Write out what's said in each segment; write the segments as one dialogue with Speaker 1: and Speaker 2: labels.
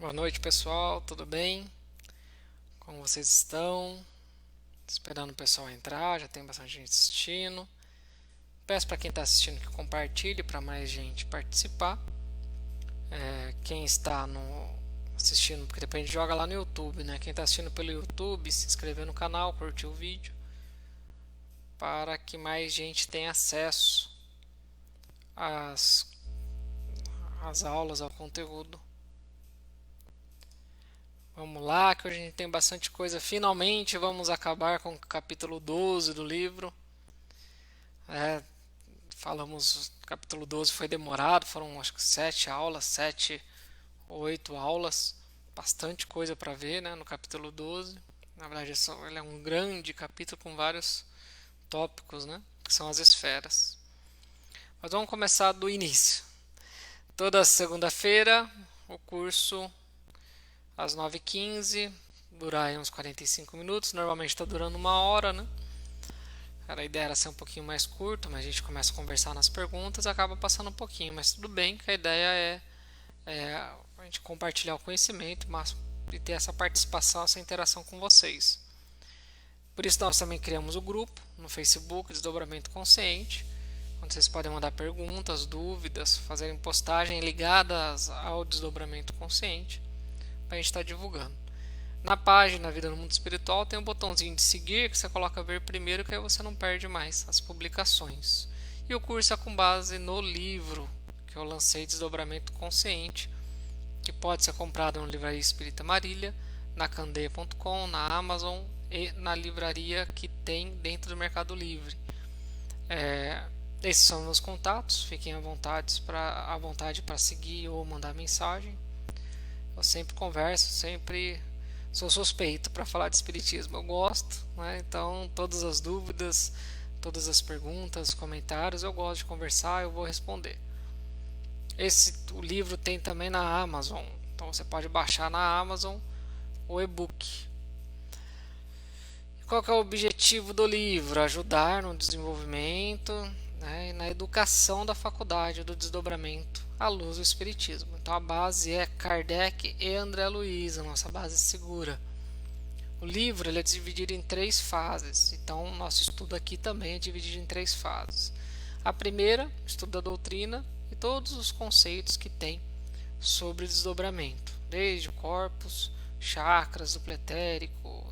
Speaker 1: Boa noite, pessoal. Tudo bem? Como vocês estão? Esperando o pessoal entrar, já tem bastante gente assistindo. Peço para quem está assistindo que compartilhe para mais gente participar. Quem está assistindo, porque depois a gente joga lá no YouTube, né? Quem está assistindo pelo YouTube, se inscrever no canal, curtir o vídeo, para que mais gente tenha acesso às, às aulas, ao conteúdo. Vamos lá, que hoje a gente tem bastante coisa. Finalmente vamos acabar com o capítulo 12 do livro. É, Falamos, o capítulo 12 foi demorado, foram acho que 7 aulas, 7 ou 8 aulas, bastante coisa para ver, né, no capítulo 12. Na verdade, ele é um grande capítulo com vários tópicos, né, que são as esferas. Mas vamos começar do início. Toda segunda-feira, o curso às 9h15, durar aí uns 45 minutos, normalmente está durando 1 hora, né? A ideia era ser um pouquinho mais curto, mas a gente começa a conversar nas perguntas e acaba passando um pouquinho. Mas tudo bem, que a ideia é a gente compartilhar o conhecimento e ter essa participação, essa interação com vocês. Por isso nós também criamos o grupo no Facebook, Desdobramento Consciente, onde vocês podem mandar perguntas, dúvidas, fazerem postagens ligadas ao desdobramento consciente para a gente estar divulgando. Na página Vida no Mundo Espiritual tem um botãozinho de seguir que você coloca ver primeiro, que aí você não perde mais as publicações. E o curso é com base no livro que eu lancei, Desdobramento Consciente, que pode ser comprado na Livraria Espírita Marília, na candeia.com, na Amazon e na livraria que tem dentro do Mercado Livre. Esses são meus contatos, fiquem à vontade para seguir ou mandar mensagem. Eu sempre converso, sempre sou suspeito para falar de espiritismo. Eu gosto, né? Então todas as dúvidas, todas as perguntas, comentários, eu gosto de conversar, eu vou responder. O livro tem também na Amazon, então você pode baixar na Amazon o e-book. Qual que é o objetivo do livro? Ajudar no desenvolvimento, né, e na educação da faculdade do desdobramento à luz do Espiritismo. Então a base é Kardec e André Luiz, a nossa base segura. O livro ele é dividido em 3 fases, então o nosso estudo aqui também é dividido em 3 fases. A primeira, estudo da doutrina e todos os conceitos que tem sobre desdobramento, desde o corpus, chakras, o pretérico,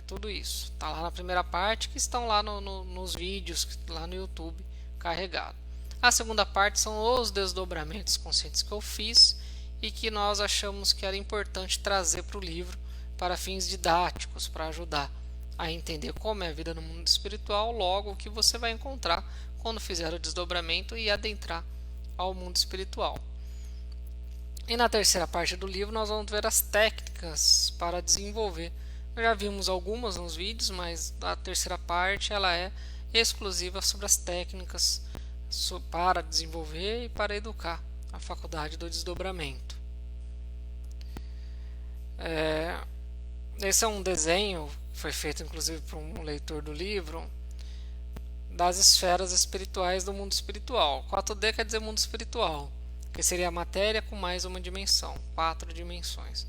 Speaker 1: tudo isso. Está lá na primeira parte, que estão lá nos vídeos, lá no YouTube, carregado. A segunda parte são os desdobramentos conscientes que eu fiz e que nós achamos que era importante trazer para o livro para fins didáticos, para ajudar a entender como é a vida no mundo espiritual, logo o que você vai encontrar quando fizer o desdobramento e adentrar ao mundo espiritual. E na terceira parte do livro nós vamos ver as técnicas para desenvolver. Já vimos algumas nos vídeos, mas a terceira parte ela é exclusiva sobre as técnicas para desenvolver e para educar a faculdade do desdobramento. Esse é um desenho que foi feito inclusive por um leitor do livro das esferas espirituais do mundo espiritual. 4D quer dizer mundo espiritual, que seria a matéria com mais uma dimensão, 4 dimensões.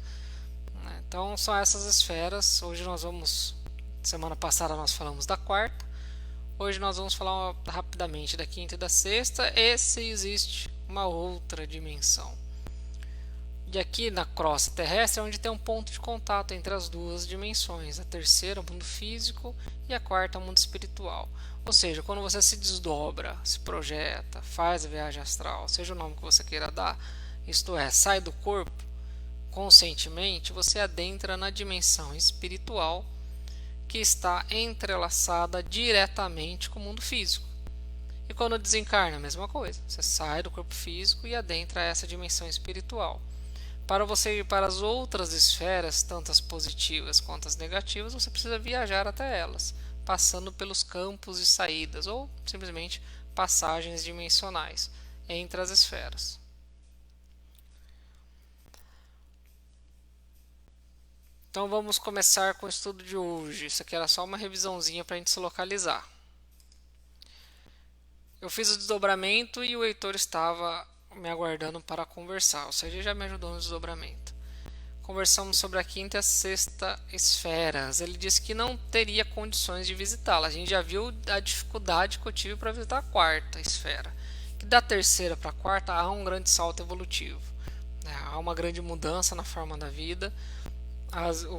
Speaker 1: Então são essas esferas. Hoje nós vamos, semana passada nós falamos da quarta, hoje nós vamos falar rapidamente da quinta e da sexta, e se existe uma outra dimensão. E aqui na crosta terrestre é onde tem um ponto de contato entre as 2 dimensões, a terceira, o mundo físico, e a quarta, o mundo espiritual. Ou seja, quando você se desdobra, se projeta, faz a viagem astral, seja o nome que você queira dar, isto é, sai do corpo conscientemente, você adentra na dimensão espiritual que está entrelaçada diretamente com o mundo físico. E quando desencarna, a mesma coisa. Você sai do corpo físico e adentra essa dimensão espiritual. Para você ir para as outras esferas, tanto as positivas quanto as negativas, você precisa viajar até elas, passando pelos campos de saídas ou simplesmente passagens dimensionais entre as esferas. Então vamos começar com o estudo de hoje. Isso aqui era só uma revisãozinha para a gente se localizar. Eu fiz o desdobramento e o Heitor estava me aguardando para conversar, ou seja, já me ajudou no desdobramento. conversamos sobre a quinta e a sexta esferas. Ele disse que não teria condições de visitá-la. A gente já viu a dificuldade que eu tive para visitar a quarta esfera. Que da terceira para a quarta há um grande salto evolutivo, né? Há uma grande mudança na forma da vida.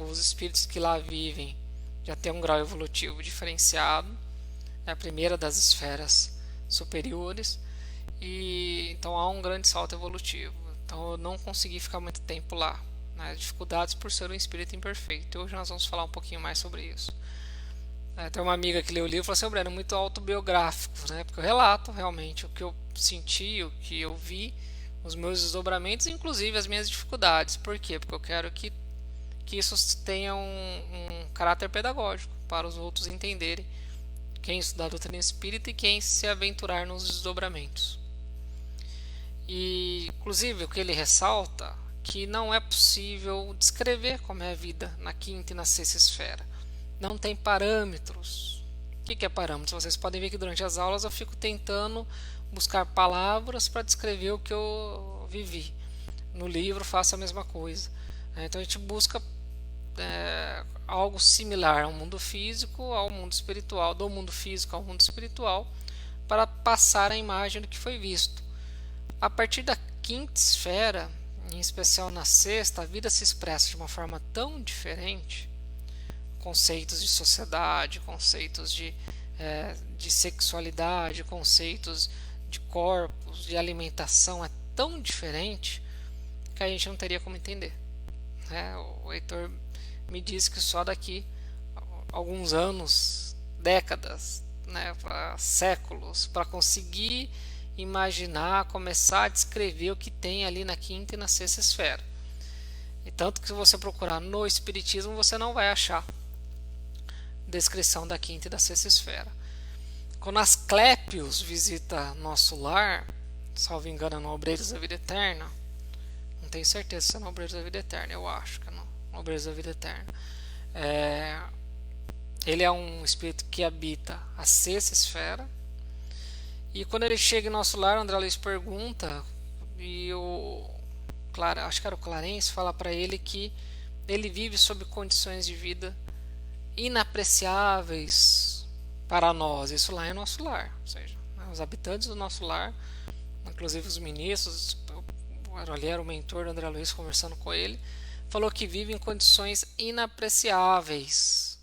Speaker 1: Os espíritos que lá vivem já têm um grau evolutivo diferenciado. É a primeira das esferas superiores. E então há um grande salto evolutivo. Então eu não consegui ficar muito tempo lá, né? Dificuldades por ser um espírito imperfeito. Hoje nós vamos falar um pouquinho mais sobre isso. Tem uma amiga que leu o livro e falou assim: Breno, é muito autobiográfico, né? Porque eu relato realmente o que eu senti, o que eu vi, os meus desdobramentos, inclusive as minhas dificuldades. Por quê? Porque eu quero que isso tenha um caráter pedagógico para os outros entenderem, quem estudar a doutrina espírita e quem se aventurar nos desdobramentos. E, inclusive, o que ele ressalta que não é possível descrever como é a vida na quinta e na sexta esfera. Não tem parâmetros. O que é parâmetros? Vocês podem ver que durante as aulas eu fico tentando buscar palavras para descrever o que eu vivi. No livro faço a mesma coisa. Então a gente busca algo similar ao mundo físico, ao mundo espiritual, do mundo físico ao mundo espiritual, para passar a imagem do que foi visto. A partir da quinta esfera, em especial na sexta, a vida se expressa de uma forma tão diferente. Conceitos de sociedade, conceitos de sexualidade, conceitos de corpos, de alimentação é tão diferente que a gente não teria como entender. O Heitor me disse que só daqui a alguns anos, décadas, para séculos, para conseguir imaginar, começar a descrever o que tem ali na quinta e na sexta esfera. E tanto que se você procurar no Espiritismo, você não vai achar descrição da quinta e da sexta esfera. Quando Asclépios visita nosso lar, salvo engano, no Obreiros da Vida Eterna, não tenho certeza se é no Obreiros da Vida Eterna, eu acho que é no Obreiros da Vida Eterna. Ele é um espírito que habita a sexta esfera. E quando ele chega em nosso lar, o André Luiz pergunta, e acho que era o Clarence, fala para ele que ele vive sob condições de vida inapreciáveis para nós. Isso lá é nosso lar, ou seja, os habitantes do nosso lar, inclusive os ministros, ali era o mentor do André Luiz conversando com ele, falou que vive em condições inapreciáveis.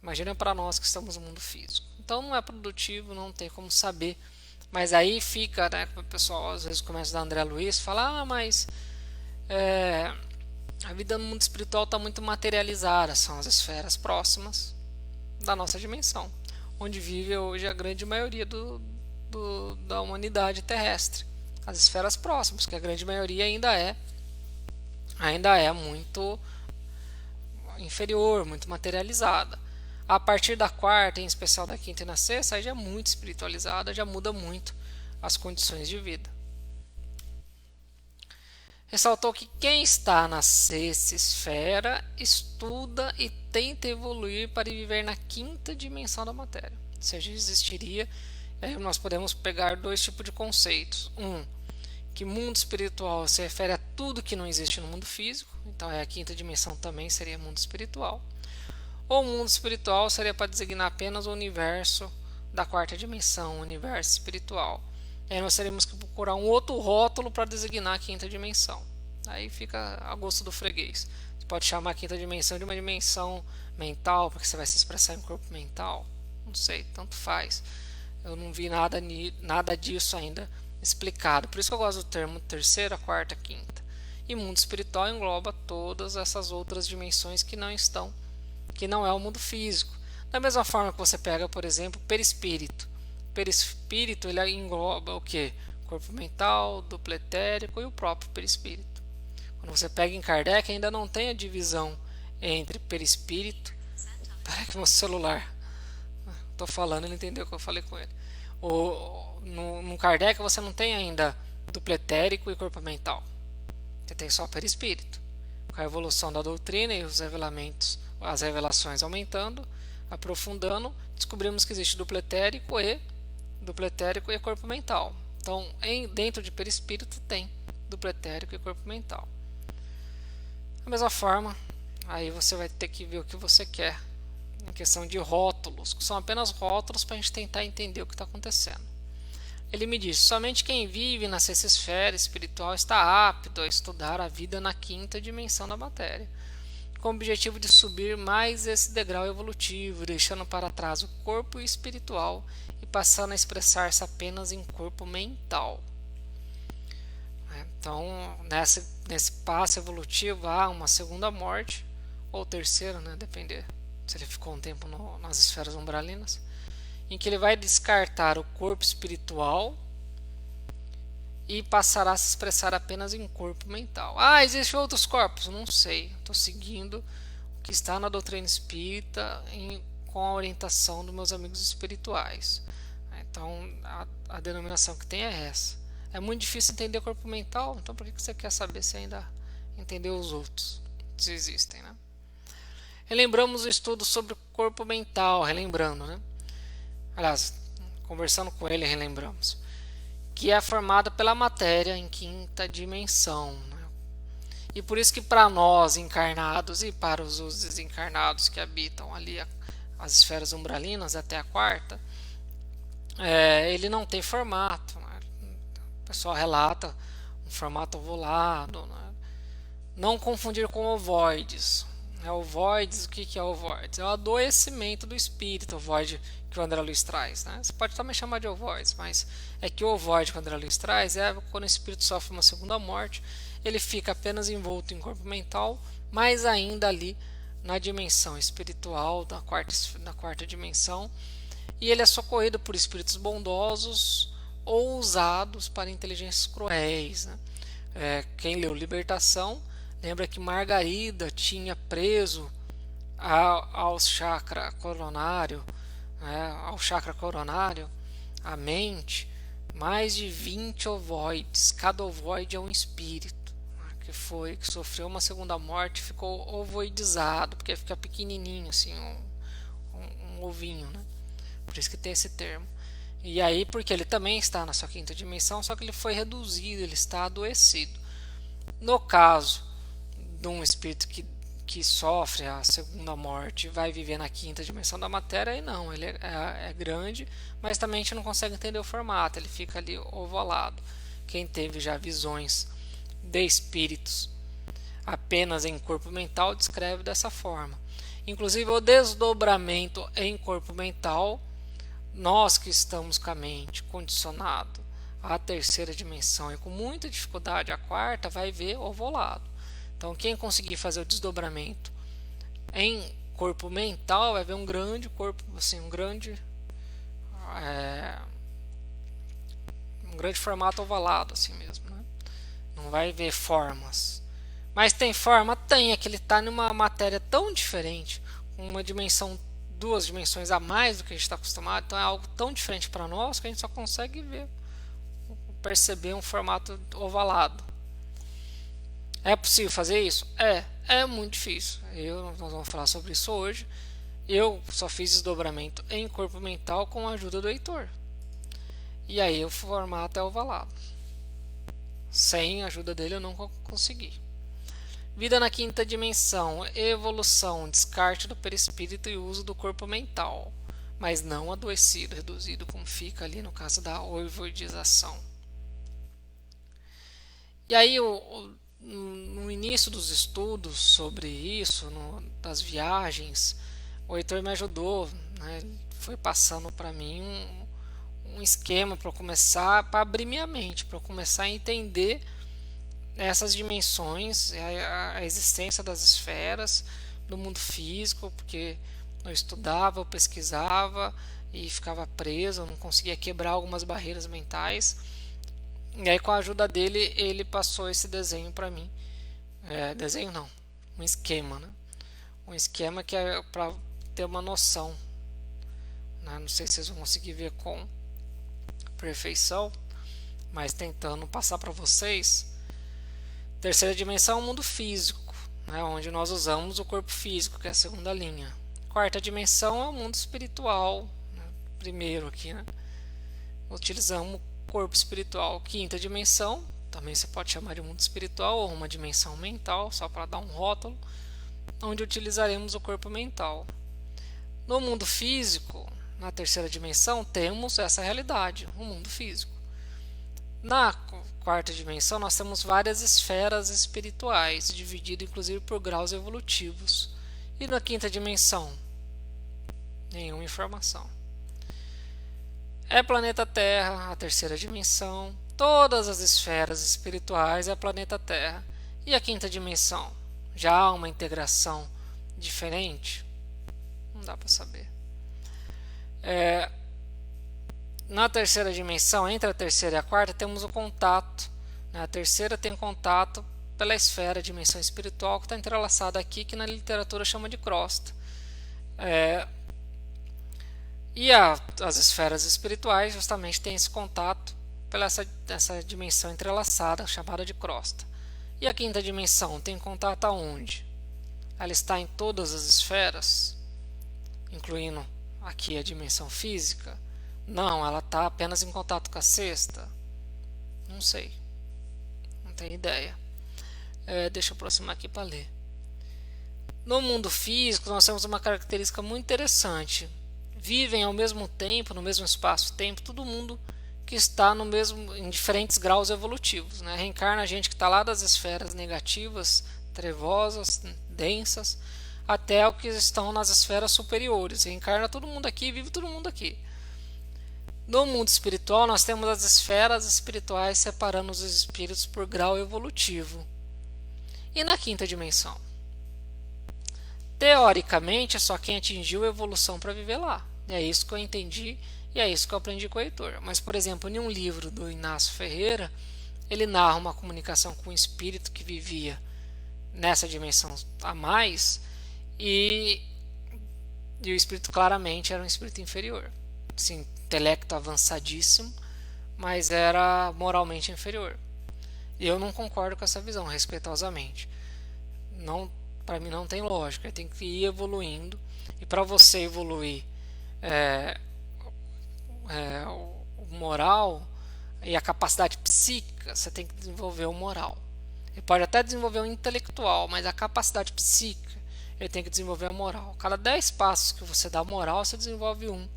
Speaker 1: Imagina para nós que estamos no mundo físico. Então não é produtivo, não tem como saber. Mas aí fica, o pessoal às vezes começa a dar André Luiz, fala, mas a vida no mundo espiritual está muito materializada, são as esferas próximas da nossa dimensão, onde vive hoje a grande maioria da humanidade terrestre. As esferas próximas, que a grande maioria ainda é muito inferior, muito materializada. A partir da quarta, em especial da quinta e na sexta, aí já é muito espiritualizada, já muda muito as condições de vida. Ressaltou que quem está na sexta esfera estuda e tenta evoluir para viver na quinta dimensão da matéria. Ou seja, existiria, aí nós podemos pegar dois tipos de conceitos. Que mundo espiritual se refere a tudo que não existe no mundo físico, então a quinta dimensão também seria mundo espiritual. Ou mundo espiritual seria para designar apenas o universo da quarta dimensão, o universo espiritual. E aí nós teríamos que procurar um outro rótulo para designar a quinta dimensão. Aí fica a gosto do freguês. Você pode chamar a quinta dimensão de uma dimensão mental, porque você vai se expressar em corpo mental. Não sei, tanto faz. Eu não vi nada disso ainda explicado. Por isso que eu gosto do termo terceira, quarta, quinta. E mundo espiritual engloba todas essas outras dimensões que não é o mundo físico. Da mesma forma que você pega, por exemplo, perispírito. Perispírito ele engloba o que? Corpo mental, duplo etérico e o próprio perispírito. Quando você pega em Kardec, ainda não tem a divisão entre perispírito. Peraí que meu celular. Estou falando, ele entendeu o que eu falei com ele. No Kardec você não tem ainda duplo etérico e corpo mental. Você tem só perispírito. Com a evolução da doutrina e as revelações aumentando, aprofundando, descobrimos que existe duplo etérico e corpo mental. Então, dentro de perispírito tem duplo etérico e corpo mental. Da mesma forma, aí você vai ter que ver o que você quer em questão de rótulos, que são apenas rótulos para a gente tentar entender o que está acontecendo. Ele me disse: somente quem vive na sexta esfera espiritual está apto a estudar a vida na quinta dimensão da matéria, com o objetivo de subir mais esse degrau evolutivo, deixando para trás o corpo espiritual e passando a expressar-se apenas em corpo mental. Então, nesse passo evolutivo, há uma segunda morte, ou terceira, depender se ele ficou um tempo nas esferas umbralinas, em que ele vai descartar o corpo espiritual e passará a se expressar apenas em corpo mental. Ah, existem outros corpos? Não sei. Estou seguindo o que está na doutrina espírita com a orientação dos meus amigos espirituais. Então, a denominação que tem é essa. É muito difícil entender o corpo mental, então por que você quer saber se ainda entendeu os outros? Se existem, né? Relembramos o estudo sobre o corpo mental, relembrando, né? Aliás, conversando com ele, relembramos que é formada pela matéria em quinta dimensão, né? E por isso que para nós encarnados e para os desencarnados que habitam ali as esferas umbralinas até a quarta, ele não tem formato, né? O pessoal relata um formato ovolado, né? Não confundir com ovoides. Ovoides, o que é ovoides? É o adoecimento do espírito, ovoide que o André Luiz traz, né? Você pode também chamar de ovoides, mas é que o ovoide que o André Luiz traz é quando o espírito sofre uma segunda morte, ele fica apenas envolto em corpo mental, mas ainda ali na dimensão espiritual da quarta dimensão, e ele é socorrido por espíritos bondosos ou usados para inteligências cruéis, né? Quem leu Libertação lembra que Margarida tinha preso ao chakra coronário, a mente, mais de 20 ovoides. Cada ovoide é um espírito, né, que sofreu uma segunda morte, ficou ovoidizado, porque fica pequenininho assim, um ovinho, né? Por isso que tem esse termo. E aí, porque ele também está na sua quinta dimensão, só que ele foi reduzido, ele está adoecido. No caso de um espírito que sofre a segunda morte e vai viver na quinta dimensão da matéria, aí não, ele é grande, mas também a gente não consegue entender o formato, ele fica ali ovalado. Quem teve já visões de espíritos apenas em corpo mental descreve dessa forma. Inclusive o desdobramento em corpo mental, nós que estamos com a mente condicionado à terceira dimensão e com muita dificuldade à quarta, vai ver ovolado. Então, quem conseguir fazer o desdobramento em corpo mental vai ver um grande corpo, assim, um grande formato ovalado, assim mesmo, né? Não vai ver formas. Mas tem forma? Tem, é que ele está numa matéria tão diferente, uma dimensão, duas dimensões a mais do que a gente está acostumado, então é algo tão diferente para nós que a gente só consegue perceber um formato ovalado. É possível fazer isso? É muito difícil. Nós vamos falar sobre isso hoje. Eu só fiz desdobramento em corpo mental com a ajuda do Heitor. E aí o formato é ovalado. Sem a ajuda dele eu não consegui. Vida na quinta dimensão, evolução, descarte do perispírito e uso do corpo mental, mas não adoecido, reduzido, como fica ali no caso da ovoidização. E aí no início dos estudos sobre isso, das viagens, o Heitor me ajudou, né? Foi passando para mim um esquema para começar, para abrir minha mente, para começar a entender essas dimensões, a existência das esferas, do mundo físico, porque eu estudava, eu pesquisava e ficava preso, eu não conseguia quebrar algumas barreiras mentais. E aí, com a ajuda dele, ele passou esse desenho para mim. Desenho não, um esquema, né? Um esquema que é para ter uma noção, né? Não sei se vocês vão conseguir ver com perfeição, mas tentando passar para vocês. Terceira dimensão é o mundo físico, né? Onde nós usamos o corpo físico, que é a segunda linha. Quarta dimensão é o mundo espiritual, né? Primeiro aqui, né? Utilizamos corpo espiritual. Quinta dimensão, também você pode chamar de mundo espiritual ou uma dimensão mental, só para dar um rótulo, onde utilizaremos o corpo mental. No mundo físico, na terceira dimensão, temos essa realidade, o mundo físico. Na quarta dimensão, nós temos várias esferas espirituais, divididas inclusive por graus evolutivos. E na quinta dimensão, nenhuma informação. É planeta Terra, a terceira dimensão. Todas as esferas espirituais é planeta Terra. E a quinta dimensão? Já há uma integração diferente? Não dá para saber. Na terceira dimensão, entre a terceira e a quarta, temos o contato. A terceira tem contato pela esfera, dimensão espiritual, que está entrelaçada aqui, que na literatura chama de crosta. As esferas espirituais justamente têm esse contato pela essa dimensão entrelaçada, chamada de crosta. E a quinta dimensão tem contato aonde? Ela está em todas as esferas, incluindo aqui a dimensão física? Não, ela está apenas em contato com a sexta? Não sei, não tenho ideia. Deixa eu aproximar aqui para ler. No mundo físico, nós temos uma característica muito interessante. Vivem ao mesmo tempo, no mesmo espaço-tempo, todo mundo que está no mesmo, em diferentes graus evolutivos, né? Reencarna a gente que está lá das esferas negativas, trevosas, densas, até o que estão nas esferas superiores. Reencarna todo mundo aqui, vive todo mundo aqui. No mundo espiritual, nós temos as esferas espirituais separando os espíritos por grau evolutivo. E na quinta dimensão? Teoricamente, é só quem atingiu a evolução para viver lá. É isso que eu entendi e é isso que eu aprendi com o Heitor. Mas, por exemplo, em um livro do Inácio Ferreira, ele narra uma comunicação com um espírito que vivia nessa dimensão a mais e o espírito claramente era um espírito inferior. Sim, intelecto avançadíssimo, mas era moralmente inferior. E eu não concordo com essa visão, respeitosamente. Para mim não tem lógica, tem que ir evoluindo. E para você evoluir o moral e a capacidade psíquica, você tem que desenvolver o moral. Ele pode até desenvolver o intelectual, mas a capacidade psíquica, ele tem que desenvolver a moral. Cada 10 passos que você dá moral, você desenvolve um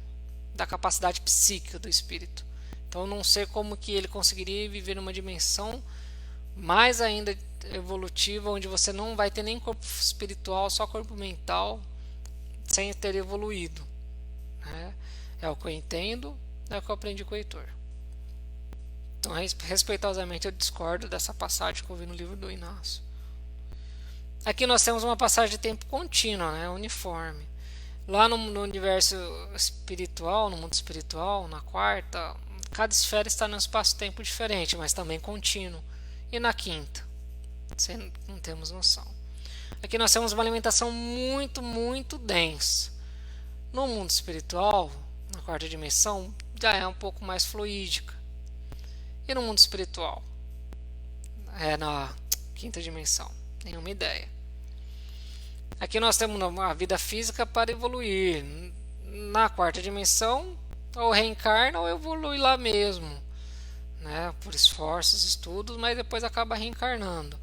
Speaker 1: da capacidade psíquica do espírito. Então eu não sei como que ele conseguiria viver numa dimensão mais ainda evolutiva, onde você não vai ter nem corpo espiritual, só corpo mental, sem ter evoluído. É o que eu entendo, é o que eu aprendi com o Heitor. Então, respeitosamente, eu discordo dessa passagem que eu vi no livro do Inácio. Aqui nós temos uma passagem de tempo contínua, uniforme. Lá no universo espiritual, no mundo espiritual, na quarta, cada esfera está num espaço-tempo diferente, mas também contínuo. E na quinta? Não temos noção. Aqui nós temos uma alimentação muito, muito densa. No mundo espiritual, na quarta dimensão, já é um pouco mais fluídica. E no mundo espiritual? Na quinta dimensão. Nenhuma ideia. Aqui nós temos a vida física para evoluir. Na quarta dimensão, ou reencarna ou evolui lá mesmo, por esforços, estudos, mas depois acaba reencarnando.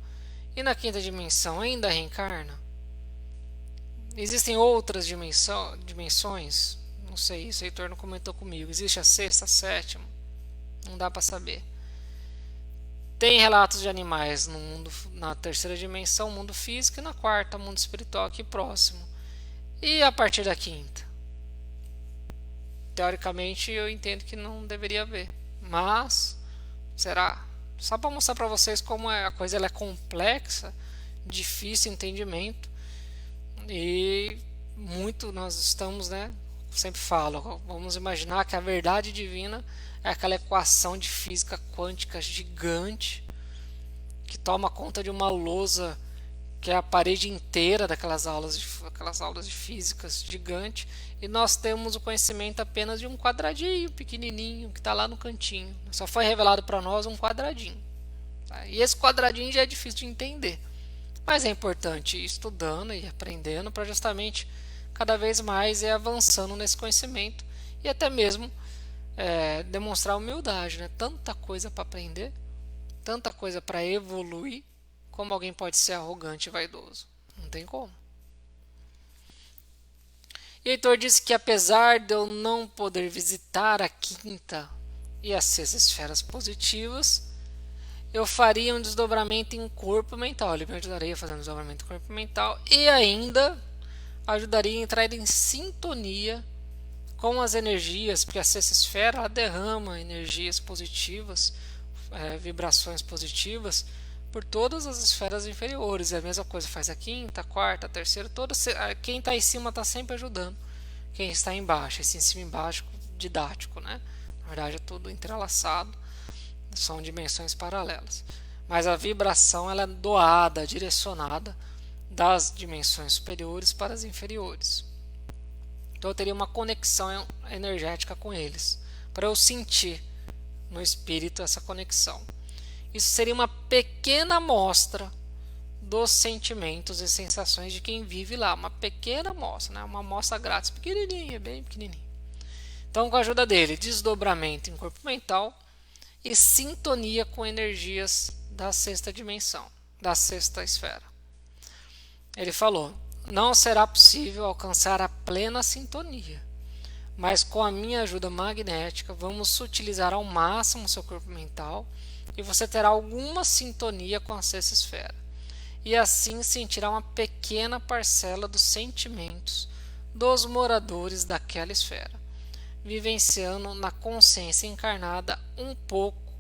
Speaker 1: E na quinta dimensão ainda reencarna? Existem outras dimensões? Não sei, isso o Heitor não comentou comigo. Existe a sexta, a sétima? Não dá para saber. Tem relatos de animais na terceira dimensão, mundo físico, e na quarta, mundo espiritual, aqui próximo. E a partir da quinta? Teoricamente, eu entendo que não deveria haver. Mas, será? Só para mostrar para vocês como a coisa ela é complexa, difícil de entendimento. E muito nós estamos, sempre falo, vamos imaginar que a verdade divina é aquela equação de física quântica gigante que toma conta de uma lousa que é a parede inteira daquelas aulas de físicas gigante, e nós temos o conhecimento apenas de um quadradinho pequenininho que está lá no cantinho. Só foi revelado para nós um quadradinho, e esse quadradinho já é difícil de entender, mas é importante ir estudando e aprendendo para justamente cada vez mais ir avançando nesse conhecimento e até mesmo demonstrar humildade, tanta coisa para aprender, tanta coisa para evoluir, como alguém pode ser arrogante e vaidoso? Não tem como. E Heitor disse que apesar de eu não poder visitar a quinta e a sexta esferas positivas, eu faria um desdobramento em corpo mental. Ele me ajudaria a fazer um desdobramento em corpo mental e ainda ajudaria a entrar em sintonia com as energias, porque a sexta esfera ela derrama energias positivas, vibrações positivas por todas as esferas inferiores. É a mesma coisa faz a quinta, a quarta, a terceira, quem está em cima está sempre ajudando quem está embaixo. Esse em cima e embaixo didático, né? Na verdade é tudo entrelaçado, são dimensões paralelas. Mas a vibração ela é doada, direcionada das dimensões superiores para as inferiores. Então eu teria uma conexão energética com eles, para eu sentir no espírito essa conexão. Isso seria uma pequena amostra dos sentimentos e sensações de quem vive lá, uma pequena amostra, né? Uma amostra grátis, pequenininha, bem pequenininha. Então, com a ajuda dele, desdobramento em corpo mental e sintonia com energias da sexta dimensão, da sexta esfera. Ele falou: não será possível alcançar a plena sintonia, mas com a minha ajuda magnética vamos sutilizar ao máximo o seu corpo mental e você terá alguma sintonia com a sexta esfera. E assim sentirá uma pequena parcela dos sentimentos dos moradores daquela esfera, vivenciando na consciência encarnada um pouco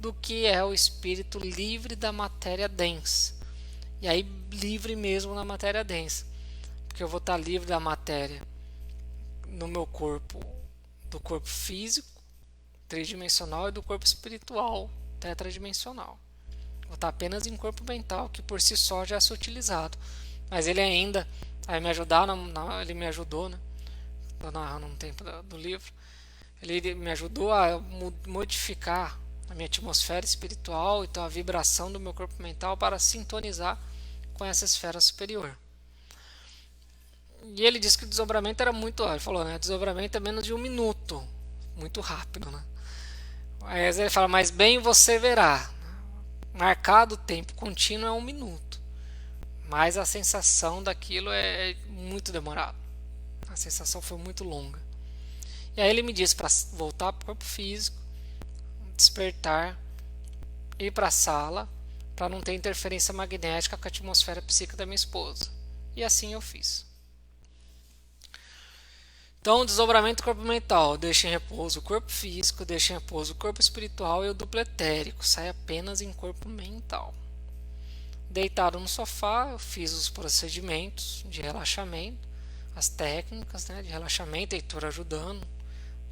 Speaker 1: do que é o espírito livre da matéria densa. E aí livre mesmo na matéria densa, porque eu vou estar livre da matéria no meu corpo, do corpo físico tridimensional e do corpo espiritual tetradimensional. Vou estar apenas em corpo mental, que por si só já é sutilizado. Mas ele ainda vai me ajudar, ele me ajudou, né? Estou narrando um tempo do livro. Ele me ajudou a modificar a minha atmosfera espiritual, então a vibração do meu corpo mental para sintonizar com essa esfera superior. E ele disse que o desdobramento era muito, ele falou, né? O desdobramento é menos de 1 minuto, muito rápido, né? Aí ele fala, mas bem você verá. Marcado o tempo contínuo é 1 minuto, mas a sensação daquilo é muito demorado. A sensação foi muito longa. E aí ele me disse para voltar para o corpo físico, despertar, ir para a sala, para não ter interferência magnética com a atmosfera psíquica da minha esposa. E assim eu fiz. Então, desdobramento do corpo mental, deixa em repouso o corpo físico, deixa em repouso o corpo espiritual e o duplo etérico, sai apenas em corpo mental. Deitado no sofá, eu fiz os procedimentos de relaxamento, as técnicas, né, de relaxamento, Heitor ajudando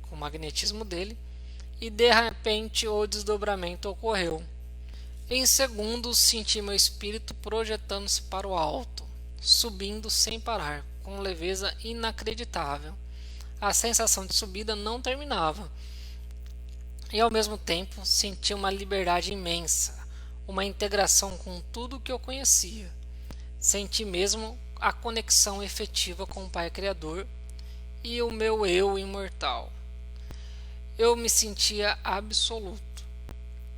Speaker 1: com o magnetismo dele, e de repente o desdobramento ocorreu. Em segundos, senti meu espírito projetando-se para o alto, subindo sem parar, com leveza inacreditável. A sensação de subida não terminava. E ao mesmo tempo senti uma liberdade imensa, uma integração com tudo o que eu conhecia. Senti mesmo a conexão efetiva com o Pai Criador e o meu eu imortal. Eu me sentia absoluto.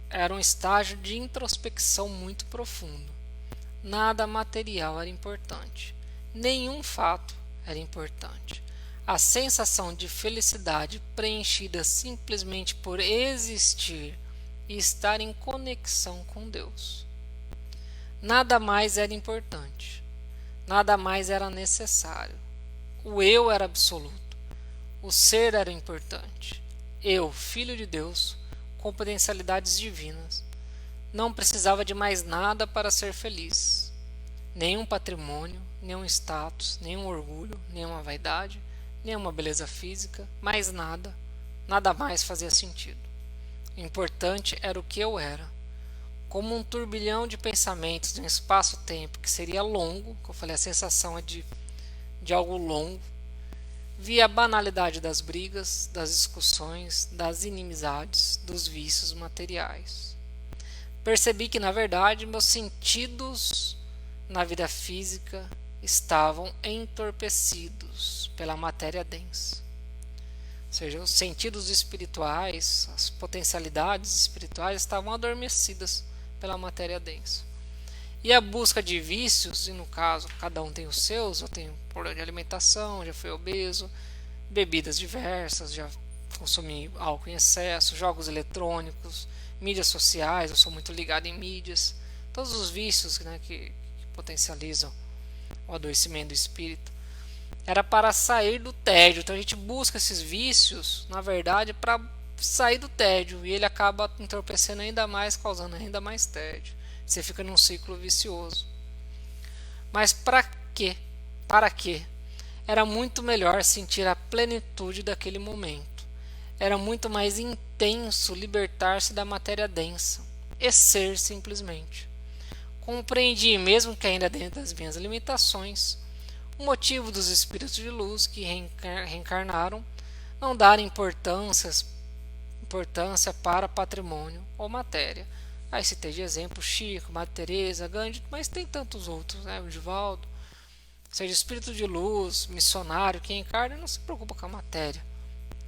Speaker 1: Era um estágio de introspecção muito profundo. Nada material era importante. Nenhum fato era importante. A sensação de felicidade preenchida simplesmente por existir e estar em conexão com Deus. Nada mais era importante. Nada mais era necessário. O eu era absoluto. O ser era importante. Eu, filho de Deus, com potencialidades divinas, não precisava de mais nada para ser feliz. Nenhum patrimônio, nenhum status, nenhum orgulho, nenhuma vaidade, nenhuma beleza física, mais nada, nada mais fazia sentido. O importante era o que eu era. Como um turbilhão de pensamentos de um espaço-tempo que seria longo, que eu falei, a sensação é de algo longo, vi a banalidade das brigas, das discussões, das inimizades, dos vícios materiais. Percebi que, na verdade, meus sentidos na vida física estavam entorpecidos pela matéria densa. Ou seja, os sentidos espirituais, as potencialidades espirituais estavam adormecidas pela matéria densa. E a busca de vícios, e no caso cada um tem os seus, eu tenho problema de alimentação, já fui obeso, bebidas diversas, já consumi álcool em excesso, jogos eletrônicos, mídias sociais, eu sou muito ligado em mídias, todos os vícios, né, que potencializam o adoecimento do espírito. Era para sair do tédio. Então a gente busca esses vícios, na verdade, para sair do tédio, e ele acaba entorpecendo ainda mais, causando ainda mais tédio. Você fica num ciclo vicioso. Mas para quê? Para quê? Era muito melhor sentir a plenitude daquele momento. Era muito mais intenso libertar-se da matéria densa e ser simplesmente. Compreendi, mesmo que ainda dentro das minhas limitações, o motivo dos espíritos de luz que reencarnaram não darem importância para patrimônio ou matéria. Aí citei de exemplo Chico, Madre Teresa, Gandhi, mas tem tantos outros, né? O Divaldo. Seja espírito de luz, missionário, que encarna não se preocupa com a matéria.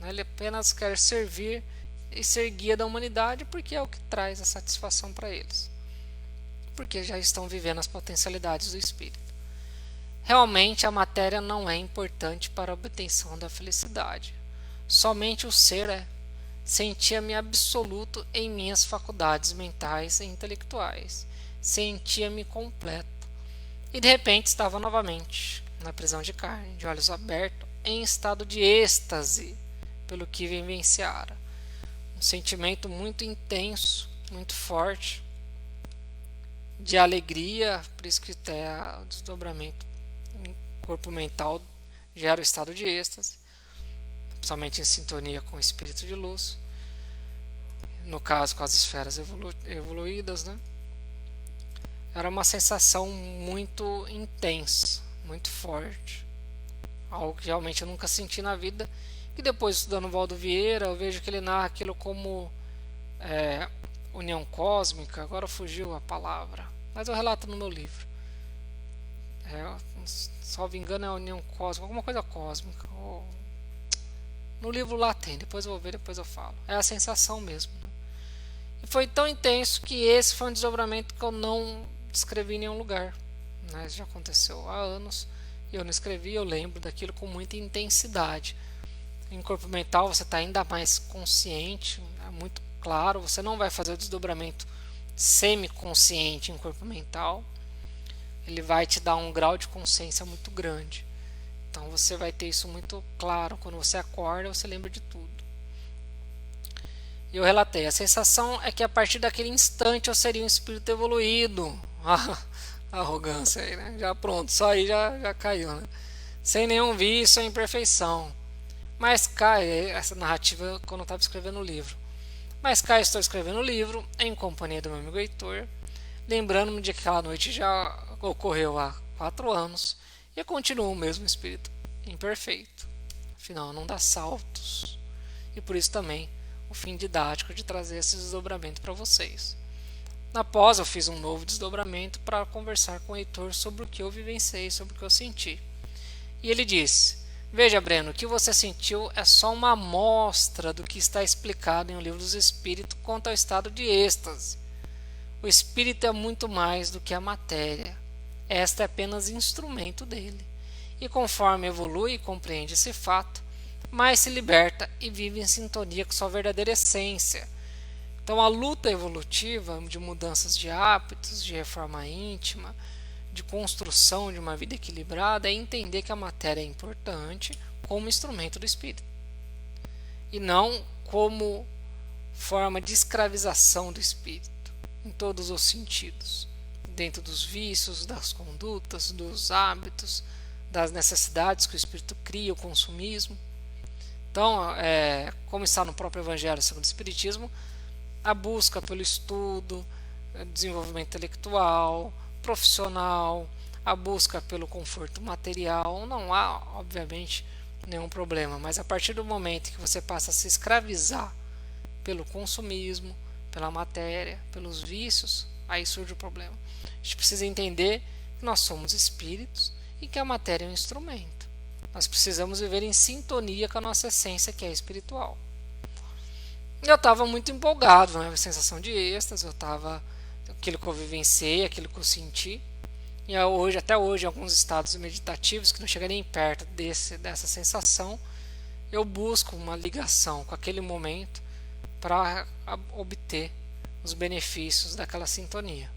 Speaker 1: Ele apenas quer servir e ser guia da humanidade porque é o que traz a satisfação para eles. Porque já estão vivendo as potencialidades do espírito. Realmente a matéria não é importante para a obtenção da felicidade. Somente o ser é. Sentia-me absoluto em minhas faculdades mentais e intelectuais. Sentia-me completo. E de repente estava novamente na prisão de carne, de olhos abertos, em estado de êxtase pelo que vivenciara. Um sentimento muito intenso, muito forte, de alegria, por isso que até o desdobramento corpo mental gera o estado de êxtase, principalmente em sintonia com o espírito de luz, no caso com as esferas evoluídas, né? Era uma sensação muito intensa, muito forte, algo que realmente eu nunca senti na vida, e depois estudando Valdo Vieira, eu vejo que ele narra aquilo como união cósmica, agora fugiu a palavra, mas eu relato no meu livro. Salvo engano é a união cósmica, alguma coisa cósmica. No livro lá tem, depois eu vou ver, depois eu falo. É a sensação mesmo. E foi tão intenso que esse foi um desdobramento que eu não descrevi em nenhum lugar. Já aconteceu há anos e eu não escrevi, eu lembro daquilo com muita intensidade. Em corpo mental você está ainda mais consciente, é muito claro, você não vai fazer o desdobramento semi-consciente em corpo mental. Ele vai te dar um grau de consciência muito grande. Então você vai ter isso muito claro. Quando você acorda, você lembra de tudo. E eu relatei. A sensação é que a partir daquele instante eu seria um espírito evoluído. A arrogância aí, né? Já pronto, só aí já caiu, né? Sem nenhum vício ou imperfeição. Mas cai, essa narrativa quando eu estava escrevendo o livro. Mas cá estou escrevendo o livro, em companhia do meu amigo Heitor, lembrando-me de que aquela noite já ocorreu há 4 anos e continua o mesmo espírito imperfeito. Afinal, não dá saltos. E por isso também o fim didático de trazer esse desdobramento para vocês. Após eu fiz um novo desdobramento para conversar com o Heitor sobre o que eu vivenciei, sobre o que eu senti. E ele disse: veja, Breno, o que você sentiu é só uma amostra do que está explicado em O Livro dos Espíritos quanto ao estado de êxtase. O espírito é muito mais do que a matéria. Esta é apenas instrumento dele. E conforme evolui e compreende esse fato, mais se liberta e vive em sintonia com sua verdadeira essência. Então a luta evolutiva de mudanças de hábitos, de reforma íntima, de construção de uma vida equilibrada é entender que a matéria é importante como instrumento do espírito. E não como forma de escravização do espírito, em todos os sentidos. Dentro dos vícios, das condutas, dos hábitos, das necessidades que o espírito cria, o consumismo. Então, como está no próprio Evangelho segundo o Espiritismo, a busca pelo estudo, desenvolvimento intelectual, profissional, a busca pelo conforto material, não há, obviamente, nenhum problema, mas a partir do momento que você passa a se escravizar pelo consumismo, pela matéria, pelos vícios, aí surge o problema. A gente precisa entender que nós somos espíritos e que a matéria é um instrumento. Nós precisamos viver em sintonia com a nossa essência, que é espiritual. Eu estava muito empolgado, né? A sensação de êxtase, eu estava aquilo que eu vivenciei, aquilo que eu senti. E hoje, até hoje, em alguns estados meditativos que não chega nem perto dessa sensação, eu busco uma ligação com aquele momento para obter os benefícios daquela sintonia.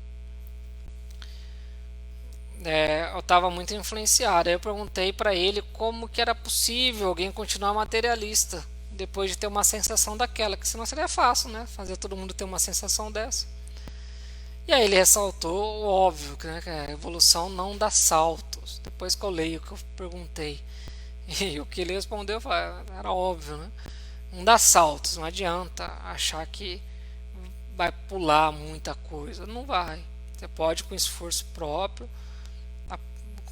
Speaker 1: Eu estava muito influenciado. Aí eu perguntei para ele como que era possível alguém continuar materialista depois de ter uma sensação daquela, que senão seria fácil, né? Fazer todo mundo ter uma sensação dessa. E aí ele ressaltou o óbvio, né, que a evolução não dá saltos. Depois que eu leio o que eu perguntei e o que ele respondeu era óbvio, né? Não dá saltos, não adianta achar que vai pular muita coisa, não vai. Você pode, com esforço próprio,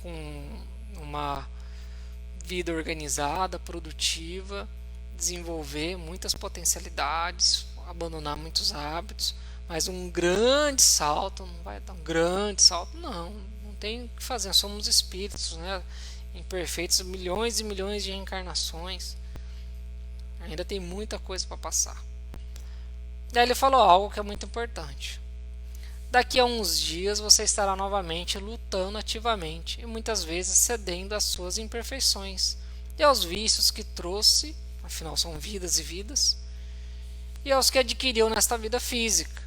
Speaker 1: com uma vida organizada, produtiva, desenvolver muitas potencialidades, abandonar muitos hábitos, mas um grande salto, não vai dar um grande salto, não tem o que fazer, somos espíritos, né? Imperfeitos, milhões e milhões de reencarnações, ainda tem muita coisa para passar. Daí ele falou algo que é muito importante. Daqui a uns dias você estará novamente lutando ativamente e muitas vezes cedendo às suas imperfeições e aos vícios que trouxe, afinal são vidas e vidas, e aos que adquiriu nesta vida física.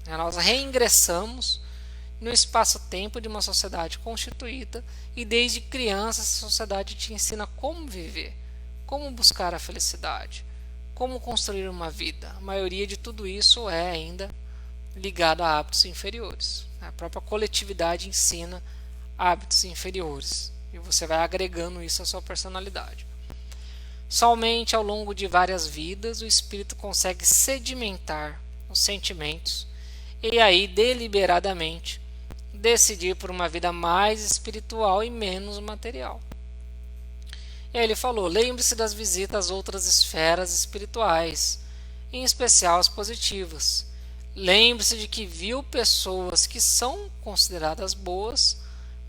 Speaker 1: Nós reingressamos no espaço-tempo de uma sociedade constituída e desde criança essa sociedade te ensina como viver, como buscar a felicidade, como construir uma vida. A maioria de tudo isso é ainda ligado a hábitos inferiores. A própria coletividade ensina hábitos inferiores e você vai agregando isso à sua personalidade. Somente ao longo de várias vidas o espírito consegue sedimentar os sentimentos e aí deliberadamente decidir por uma vida mais espiritual e menos material. E aí ele falou: lembre-se das visitas às outras esferas espirituais, em especial as positivas. Lembre-se de que viu pessoas que são consideradas boas,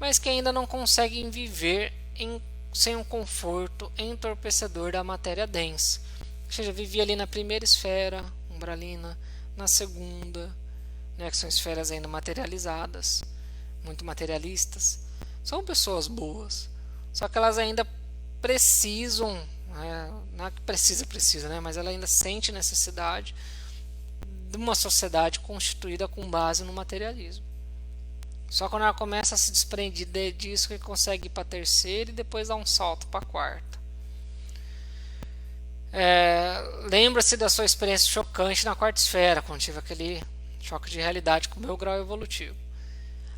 Speaker 1: mas que ainda não conseguem viver sem um conforto entorpecedor da matéria densa. Ou seja, vivia ali na primeira esfera, umbralina, na segunda, né, que são esferas ainda materializadas, muito materialistas. São pessoas boas, só que elas ainda precisam, não é que precisa, né, mas ela ainda sente necessidade de uma sociedade constituída com base no materialismo. Só quando ela começa a se desprender disso que consegue ir para a terceira e depois dar um salto para a quarta. Lembra-se da sua experiência chocante na quarta esfera, quando tive aquele choque de realidade com o meu grau evolutivo.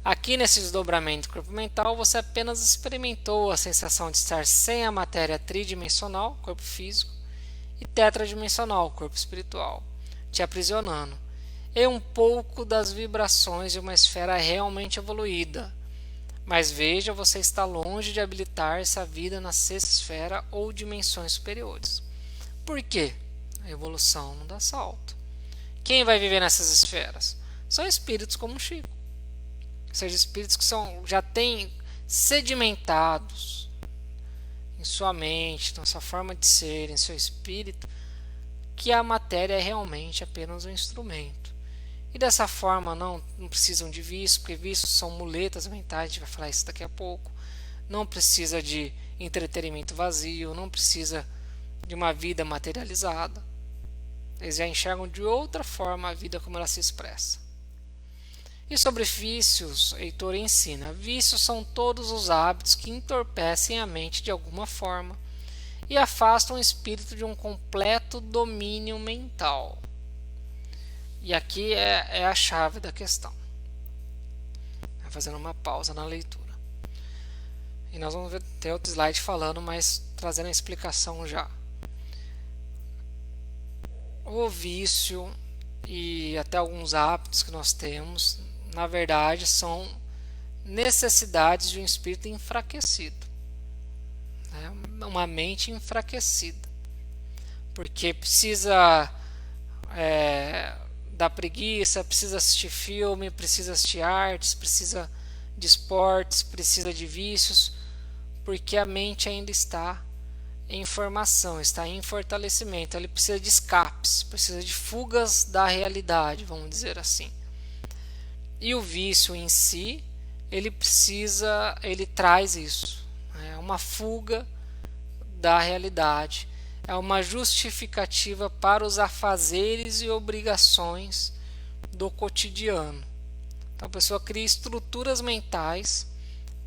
Speaker 1: Aqui nesse desdobramento corpo mental você apenas experimentou a sensação de estar sem a matéria tridimensional, corpo físico, e tetradimensional, corpo espiritual, te aprisionando, e um pouco das vibrações de uma esfera realmente evoluída. Mas veja, você está longe de habilitar essa vida na sexta esfera ou dimensões superiores. Por quê? A evolução não dá salto. Quem vai viver nessas esferas? São espíritos como o Chico. Ou seja, espíritos que já têm sedimentados em sua mente, na sua forma de ser, em seu espírito, que a matéria é realmente apenas um instrumento. E dessa forma não precisam de vícios, porque vícios são muletas mentais, a gente vai falar isso daqui a pouco. Não precisa de entretenimento vazio, não precisa de uma vida materializada. Eles já enxergam de outra forma a vida como ela se expressa. E sobre vícios, Heitor ensina: vícios são todos os hábitos que entorpecem a mente de alguma forma e afastam o espírito de um completo domínio mental. E aqui é a chave da questão. Fazendo uma pausa na leitura. E nós vamos ter outro slide falando, mas trazendo a explicação já. O vício e até alguns hábitos que nós temos, na verdade, são necessidades de um espírito enfraquecido, né? Uma mente enfraquecida, porque precisa da preguiça, precisa assistir filme, precisa assistir artes, precisa de esportes, precisa de vícios, porque a mente ainda está em formação, está em fortalecimento. Ele precisa de escapes, precisa de fugas da realidade, vamos dizer assim. E o vício em si, ele traz isso. É uma fuga da realidade. É uma justificativa para os afazeres e obrigações do cotidiano. Então a pessoa cria estruturas mentais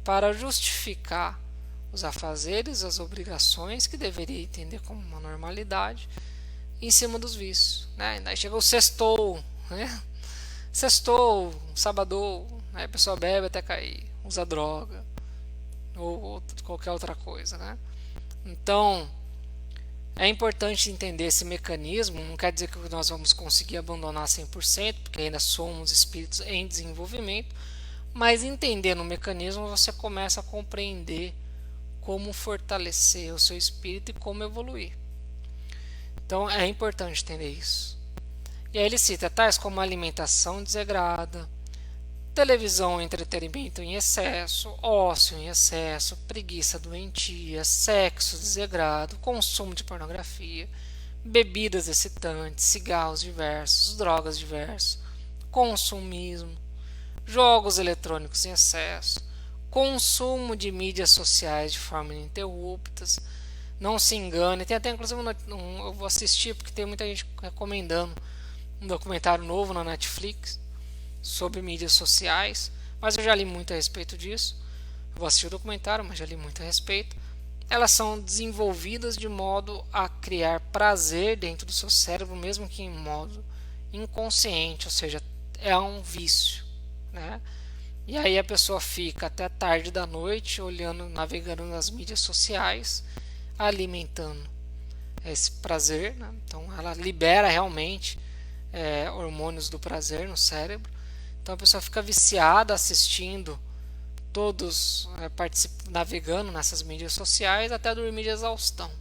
Speaker 1: para justificar os afazeres, as obrigações que deveria entender como uma normalidade em cima dos vícios, né? Daí chega o sextou, né? Sextou, sabadou, aí a pessoa bebe até cair, usa droga ou qualquer outra coisa, né? Então é importante entender esse mecanismo. Não quer dizer que nós vamos conseguir abandonar 100%, porque ainda somos espíritos em desenvolvimento, mas entendendo o mecanismo você começa a compreender como fortalecer o seu espírito e como evoluir. Então é importante entender isso. E aí ele cita tais como alimentação desregrada, televisão, entretenimento em excesso, ócio em excesso, preguiça doentia, sexo desregrado, consumo de pornografia, bebidas excitantes, cigarros diversos, drogas diversas, consumismo, jogos eletrônicos em excesso, consumo de mídias sociais de forma ininterrupta. Não se engane, tem até inclusive eu vou assistir porque tem muita gente recomendando um documentário novo na Netflix sobre mídias sociais, mas eu já li muito a respeito disso. Eu vou assistir o documentário, mas já li muito a respeito. Elas são desenvolvidas de modo a criar prazer dentro do seu cérebro, mesmo que em modo inconsciente, ou seja, é um vício, né? E aí a pessoa fica até tarde da noite olhando, navegando nas mídias sociais, alimentando esse prazer, né? Então ela libera realmente hormônios do prazer no cérebro. Então a pessoa fica viciada assistindo todos navegando nessas mídias sociais até dormir de exaustão.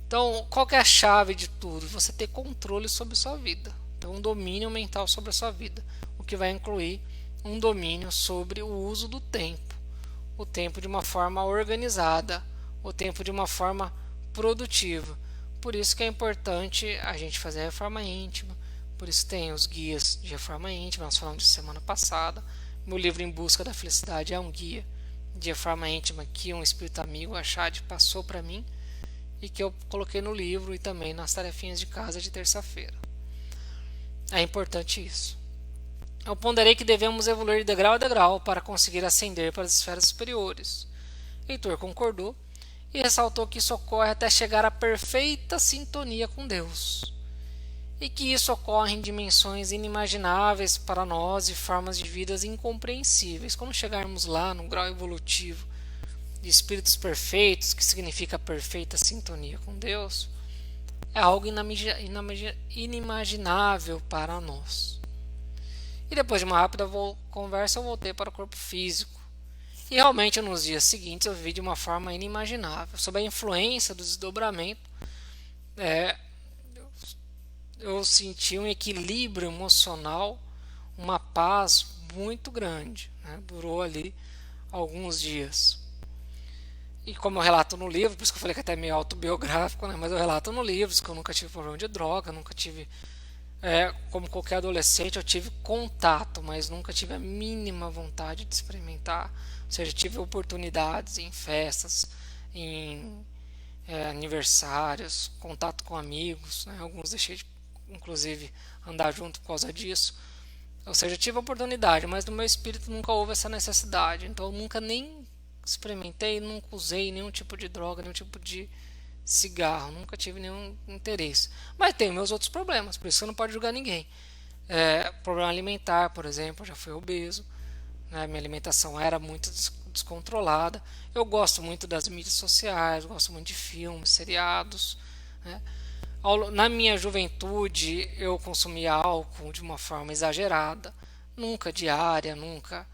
Speaker 1: Então, qual que é a chave de tudo? Você ter controle sobre a sua vida. Então, um domínio mental sobre a sua vida, o que vai incluir um domínio sobre o uso do tempo. O tempo de uma forma organizada, o tempo de uma forma produtiva. Por isso que é importante a gente fazer a reforma íntima. Por isso tem os guias de reforma íntima, nós falamos de semana passada. Meu livro Em Busca da Felicidade é um guia de reforma íntima que um espírito amigo, a Chade, passou para mim e que eu coloquei no livro e também nas tarefinhas de casa de terça-feira. É importante isso. Eu ponderei que devemos evoluir de degrau a degrau para conseguir ascender para as esferas superiores. Heitor concordou e ressaltou que isso ocorre até chegar à perfeita sintonia com Deus, e que isso ocorre em dimensões inimagináveis para nós e formas de vidas incompreensíveis. Quando chegarmos lá no grau evolutivo de espíritos perfeitos, que significa perfeita sintonia com Deus, é algo inimaginável para nós. E depois de uma rápida conversa eu voltei para o corpo físico. E realmente nos dias seguintes eu vivi de uma forma inimaginável. Sob a influência do desdobramento, eu senti um equilíbrio emocional, uma paz muito grande, né? Durou ali alguns dias. E como eu relato no livro, por isso que eu falei que até é meio autobiográfico, né? Mas eu relato no livro que eu nunca tive problema de droga, nunca tive, como qualquer adolescente, eu tive contato, mas nunca tive a mínima vontade de experimentar. Ou seja, tive oportunidades em festas, em aniversários, contato com amigos, né? Alguns deixei de, inclusive, andar junto por causa disso. Ou seja, tive a oportunidade, mas no meu espírito nunca houve essa necessidade. Então eu nunca nem experimentei, nunca usei nenhum tipo de droga, nenhum tipo de cigarro, nunca tive nenhum interesse. Mas tem meus outros problemas, por isso você não pode julgar ninguém. Problema alimentar, por exemplo, eu já fui obeso, né? Minha alimentação era muito descontrolada. Eu gosto muito das mídias sociais, gosto muito de filmes, seriados, né? Na minha juventude eu consumia álcool de uma forma exagerada, nunca diária, nunca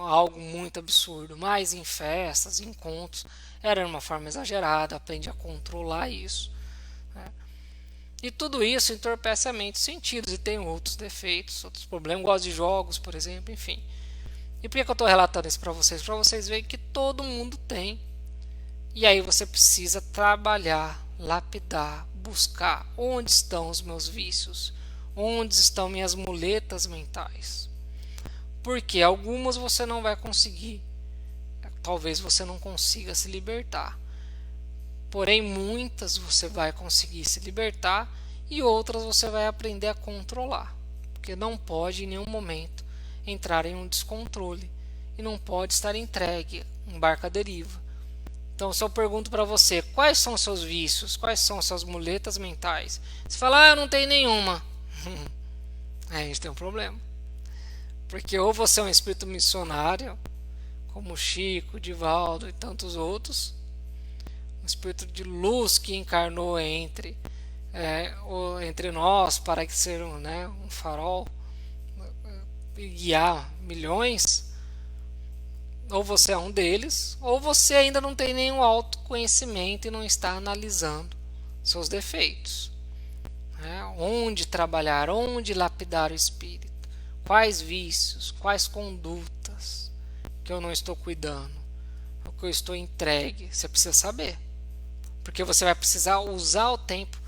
Speaker 1: algo muito absurdo, mas em festas, em encontros, era de uma forma exagerada, aprendi a controlar isso, né? E tudo isso entorpece a mente e sentidos, e tem outros defeitos, outros problemas. Eu gosto de jogos, por exemplo, enfim. E por que eu estou relatando isso para vocês? Para vocês verem que todo mundo tem. E aí você precisa trabalhar, lapidar, buscar onde estão os meus vícios, Onde estão minhas muletas mentais? Porque algumas você não vai conseguir. Talvez você não consiga se libertar. Porém, muitas você vai conseguir se libertar e outras você vai aprender a controlar. Porque não pode em nenhum momento entrar em um descontrole e não pode estar entregue em barca à deriva. Então, se eu pergunto para você, quais são os seus vícios, quais são as suas muletas mentais? Você fala, eu não tenho nenhuma. Aí a gente tem um problema. Porque ou você é um espírito missionário, como Chico, Divaldo e tantos outros, um espírito de luz que encarnou entre nós para ser um farol e guiar milhões, ou você é um deles, ou você ainda não tem nenhum autoconhecimento e não está analisando seus defeitos. Onde trabalhar, onde lapidar o espírito, quais vícios, quais condutas que eu não estou cuidando, o que eu estou entregue, você precisa saber. Porque você vai precisar usar o tempo.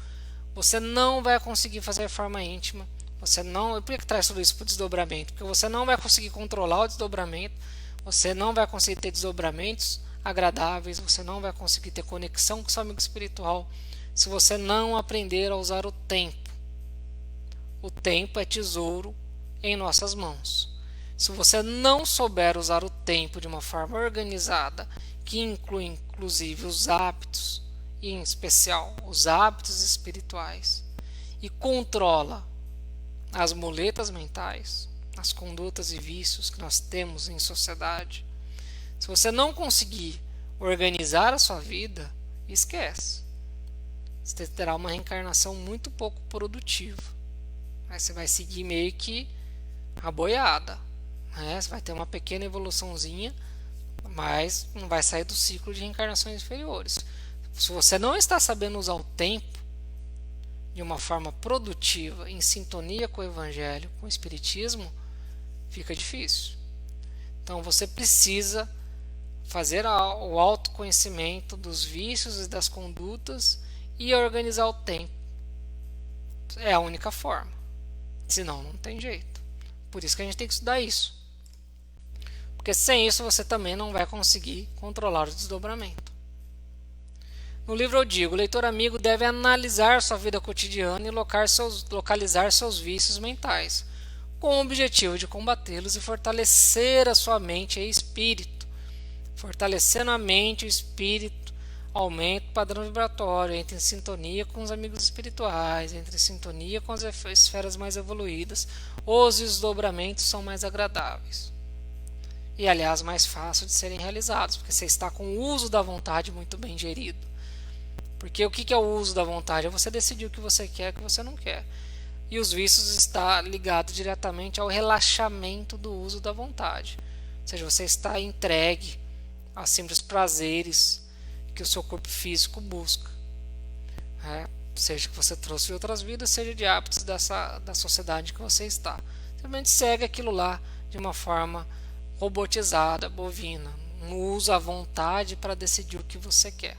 Speaker 1: Você não vai conseguir fazer forma íntima. Você não. Por que traz tudo isso para o desdobramento? Porque você não vai conseguir controlar o desdobramento. Você não vai conseguir ter desdobramentos agradáveis. Você não vai conseguir ter conexão com seu amigo espiritual se você não aprender a usar o tempo. O tempo é tesouro em nossas mãos. Se você não souber usar o tempo de uma forma organizada, que inclui inclusive os hábitos, e em especial os hábitos espirituais, e controla as muletas mentais, as condutas e vícios que nós temos em sociedade, se você não conseguir organizar a sua vida, esquece. Você terá uma reencarnação muito pouco produtiva. Aí você vai seguir meio que a boiada. Você vai ter uma pequena evoluçãozinha, mas não vai sair do ciclo de reencarnações inferiores. Se você não está sabendo usar o tempo de uma forma produtiva, em sintonia com o Evangelho, com o Espiritismo, fica difícil. Então você precisa fazer o autoconhecimento dos vícios e das condutas e organizar o tempo. É a única forma. Senão não tem jeito. Por isso que a gente tem que estudar isso. Porque sem isso você também não vai conseguir controlar o desdobramento. No livro eu digo, o leitor amigo deve analisar sua vida cotidiana e localizar seus vícios mentais, com o objetivo de combatê-los e fortalecer a sua mente e espírito. Fortalecendo a mente e o espírito, aumenta o padrão vibratório, entra em sintonia com os amigos espirituais, entra em sintonia com as esferas mais evoluídas, os desdobramentos são mais agradáveis. E, aliás, mais fácil de serem realizados, porque você está com o uso da vontade muito bem gerido. Porque o que é o uso da vontade? É você decidir o que você quer e o que você não quer. E os vícios está ligado diretamente ao relaxamento do uso da vontade. Ou seja, você está entregue a simples prazeres que o seu corpo físico busca. Seja que você trouxe de outras vidas, seja de hábitos da sociedade que você está. Simplesmente segue aquilo lá de uma forma robotizada, bovina. Não usa a vontade para decidir o que você quer.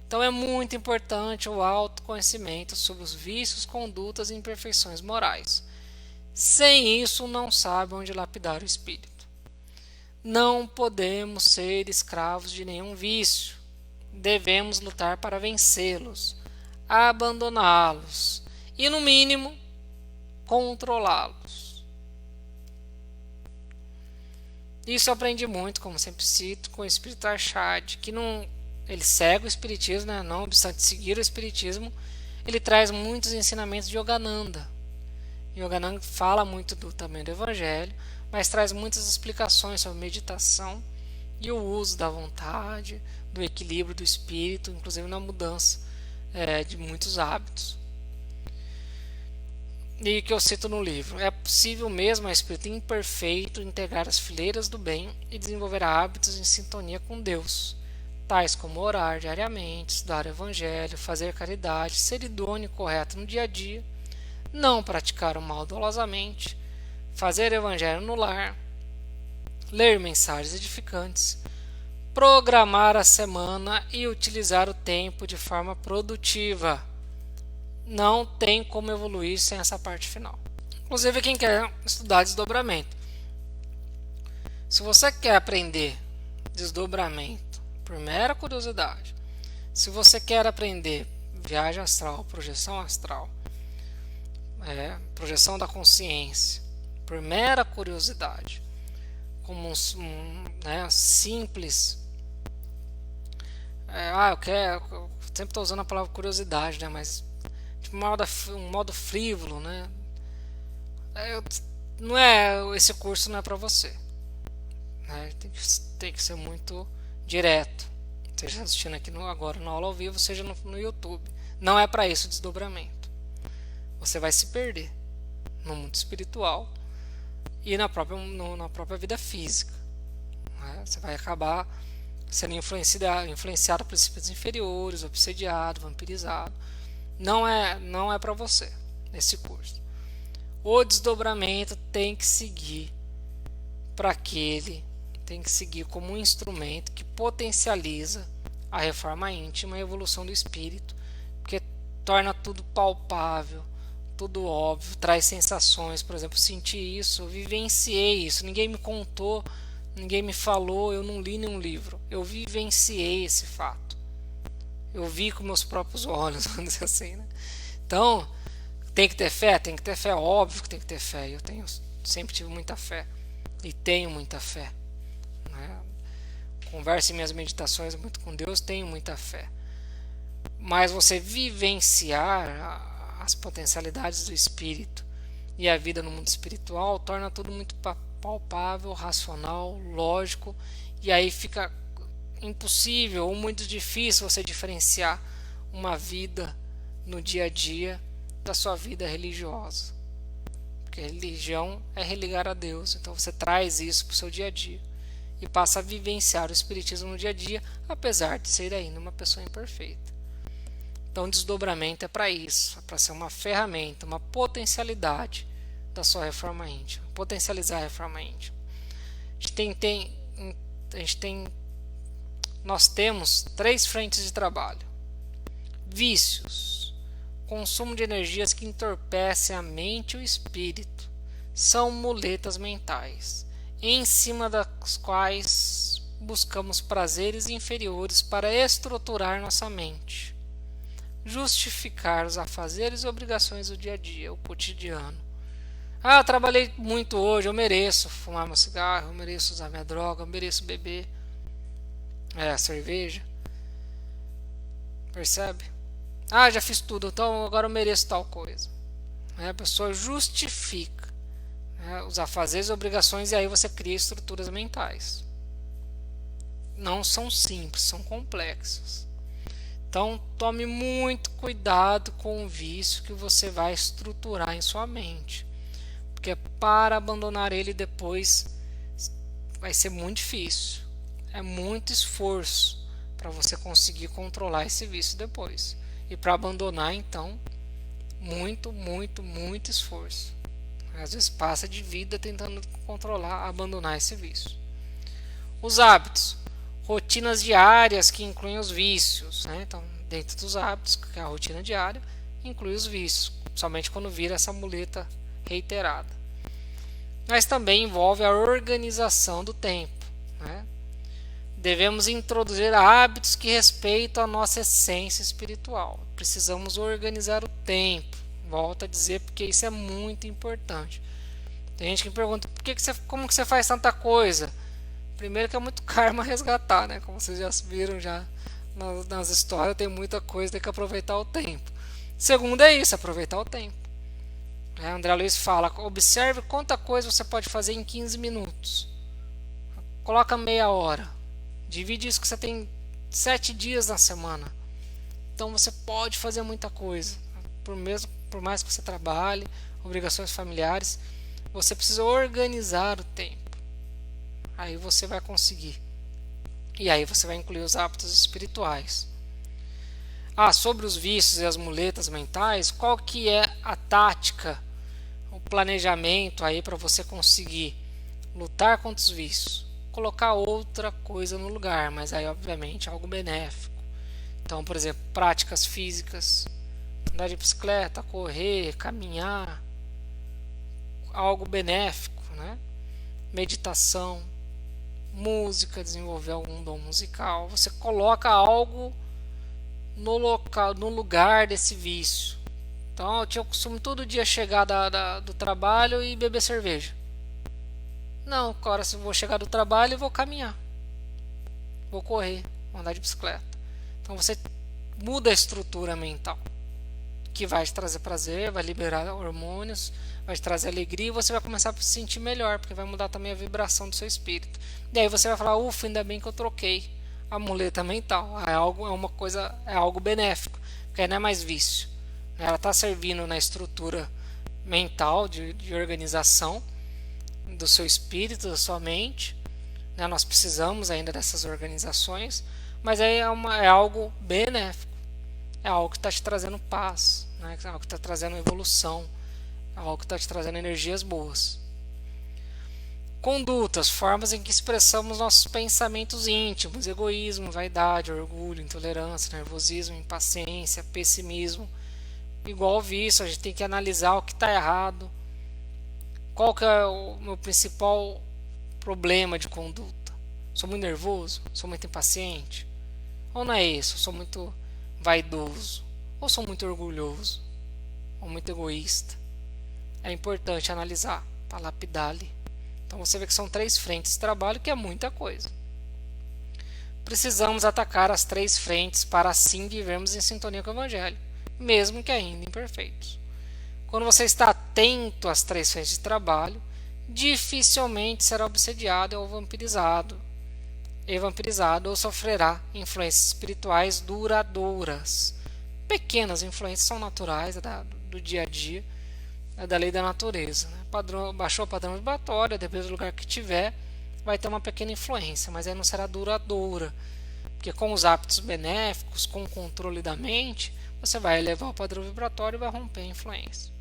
Speaker 1: Então é muito importante o autoconhecimento sobre os vícios, condutas e imperfeições morais. Sem isso, não sabe onde lapidar o espírito. Não podemos ser escravos de nenhum vício. Devemos lutar para vencê-los, abandoná-los e, no mínimo, controlá-los. Isso eu aprendi muito, como sempre cito, com o espírito Arshad, que ele segue o espiritismo, não obstante seguir o espiritismo, ele traz muitos ensinamentos de Yogananda. Yogananda fala muito também do Evangelho, mas traz muitas explicações sobre meditação e o uso da vontade, do equilíbrio do espírito, inclusive na mudança de muitos hábitos. E que eu cito no livro: é possível mesmo a espírito imperfeito integrar as fileiras do bem e desenvolver hábitos em sintonia com Deus, tais como orar diariamente, estudar o Evangelho, fazer caridade, ser idôneo e correto no dia a dia, não praticar o mal dolosamente, fazer Evangelho no lar, ler mensagens edificantes, programar a semana e utilizar o tempo de forma produtiva. não tem como evoluir sem essa parte final. Inclusive quem quer estudar desdobramento. Se você quer aprender desdobramento por mera curiosidade, se você quer aprender viagem astral, projeção da consciência, por mera curiosidade, como simples, eu sempre estou usando a palavra curiosidade, né? Mas tipo, um modo frívolo, né? Não é, esse curso não é para você, né? Tem que ser muito direto, seja assistindo aqui agora na aula ao vivo, seja no YouTube. Não é para isso o desdobramento. Você vai se perder no mundo espiritual e na própria vida física, né? Você vai acabar sendo influenciado por espíritos inferiores, obsediado, vampirizado. Não é para você esse curso. O desdobramento tem que seguir tem que seguir como um instrumento que potencializa a reforma íntima e a evolução do espírito, porque torna tudo palpável, tudo óbvio, traz sensações. Por exemplo, senti isso, eu vivenciei isso, ninguém me contou, ninguém me falou, eu não li nenhum livro, eu vivenciei esse fato, eu vi com meus próprios olhos, vamos dizer assim, né? Então, tem que ter fé, óbvio que tem que ter fé. Eu sempre tive muita fé e tenho muita fé, né? Converso em minhas meditações muito com Deus, tenho muita fé. Mas você vivenciar as potencialidades do espírito e a vida no mundo espiritual torna tudo muito palpável, racional, lógico, e aí fica impossível ou muito difícil você diferenciar uma vida no dia a dia da sua vida religiosa, porque religião é religar a Deus. Então você traz isso para o seu dia a dia e passa a vivenciar o espiritismo no dia a dia, apesar de ser ainda uma pessoa imperfeita. Então desdobramento é para isso, é para ser uma ferramenta, uma potencialidade da sua reforma íntima, potencializar a reforma íntima. Nós temos 3 frentes de trabalho: vícios, consumo de energias que entorpecem a mente e o espírito, são muletas mentais, em cima das quais buscamos prazeres inferiores para estruturar nossa mente, justificar os afazeres e obrigações do dia a dia, o cotidiano. Eu trabalhei muito hoje, eu mereço fumar meu cigarro, eu mereço usar minha droga, eu mereço beber cerveja. Percebe? Já fiz tudo, então agora eu mereço tal coisa. A pessoa justifica os afazeres e obrigações, e aí você cria estruturas mentais. Não são simples, são complexas. Então tome muito cuidado com o vício que você vai estruturar em sua mente, porque para abandonar ele depois vai ser muito difícil. É muito esforço para você conseguir controlar esse vício depois. E para abandonar, então, muito esforço. Às vezes passa de vida tentando controlar, abandonar esse vício. Os hábitos, rotinas diárias que incluem os vícios, né? Então, dentro dos hábitos, que é a rotina diária, inclui os vícios, somente quando vira essa muleta reiterada. Mas também envolve a organização do tempo, né? Devemos introduzir hábitos que respeitam a nossa essência espiritual. Precisamos organizar o tempo. Volto a dizer, porque isso é muito importante. Tem gente que me pergunta, como que você faz tanta coisa? Primeiro que é muito karma resgatar, né? Como vocês já viram já nas histórias, tem muita coisa, tem que aproveitar o tempo. Segundo é isso, aproveitar o tempo. André Luiz fala, observe quanta coisa você pode fazer em 15 minutos. Coloca meia hora. Divide isso que você tem 7 dias na semana. Então você pode fazer muita coisa. Por mais que você trabalhe, obrigações familiares, você precisa organizar o tempo. Aí você vai conseguir. E aí você vai incluir os hábitos espirituais. Sobre os vícios e as muletas mentais, qual que é a tática, o planejamento aí para você conseguir lutar contra os vícios? Colocar outra coisa no lugar, mas aí obviamente algo benéfico. Então, por exemplo, práticas físicas, andar de bicicleta, correr, caminhar, algo benéfico, né? Meditação, música, desenvolver algum dom musical. Você coloca algo no local, no lugar desse vício. Então eu tinha o costume todo dia chegar do trabalho e beber cerveja. Não, agora se eu vou chegar do trabalho eu vou caminhar, vou correr, vou andar de bicicleta. Então você muda a estrutura mental, que vai te trazer prazer, vai liberar hormônios, vai te trazer alegria e você vai começar a se sentir melhor, porque vai mudar também a vibração do seu espírito. E aí você vai falar, ufa, ainda bem que eu troquei a muleta mental. É algo benéfico, porque aí não é mais vício. Ela está servindo na estrutura mental de organização do seu espírito, da sua mente. Nós precisamos ainda dessas organizações, mas é algo benéfico. É algo que está te trazendo paz, né? É algo que está trazendo evolução, é algo que está te trazendo energias boas. Condutas, formas em que expressamos nossos pensamentos íntimos: egoísmo, vaidade, orgulho, intolerância, nervosismo, impaciência, pessimismo. Igual ao vício, a gente tem que analisar o que está errado. Qual que é o meu principal problema de conduta? Sou muito nervoso? Sou muito impaciente? Ou não é isso? Sou muito vaidoso? Ou sou muito orgulhoso? Ou muito egoísta? É importante analisar para lapidar ali. Então você vê que são 3 frentes de trabalho, que é muita coisa. Precisamos atacar as 3 frentes para assim vivermos em sintonia com o Evangelho, mesmo que ainda imperfeitos. Quando você está atento às 3 frentes de trabalho, dificilmente será obsediado ou vampirizado ou sofrerá influências espirituais duradouras. Pequenas influências são naturais do dia a dia, da lei da natureza, né? Baixou o padrão vibratório, dependendo do lugar que tiver, vai ter uma pequena influência, mas aí não será duradoura, porque com os hábitos benéficos, com o controle da mente, você vai elevar o padrão vibratório e vai romper a influência.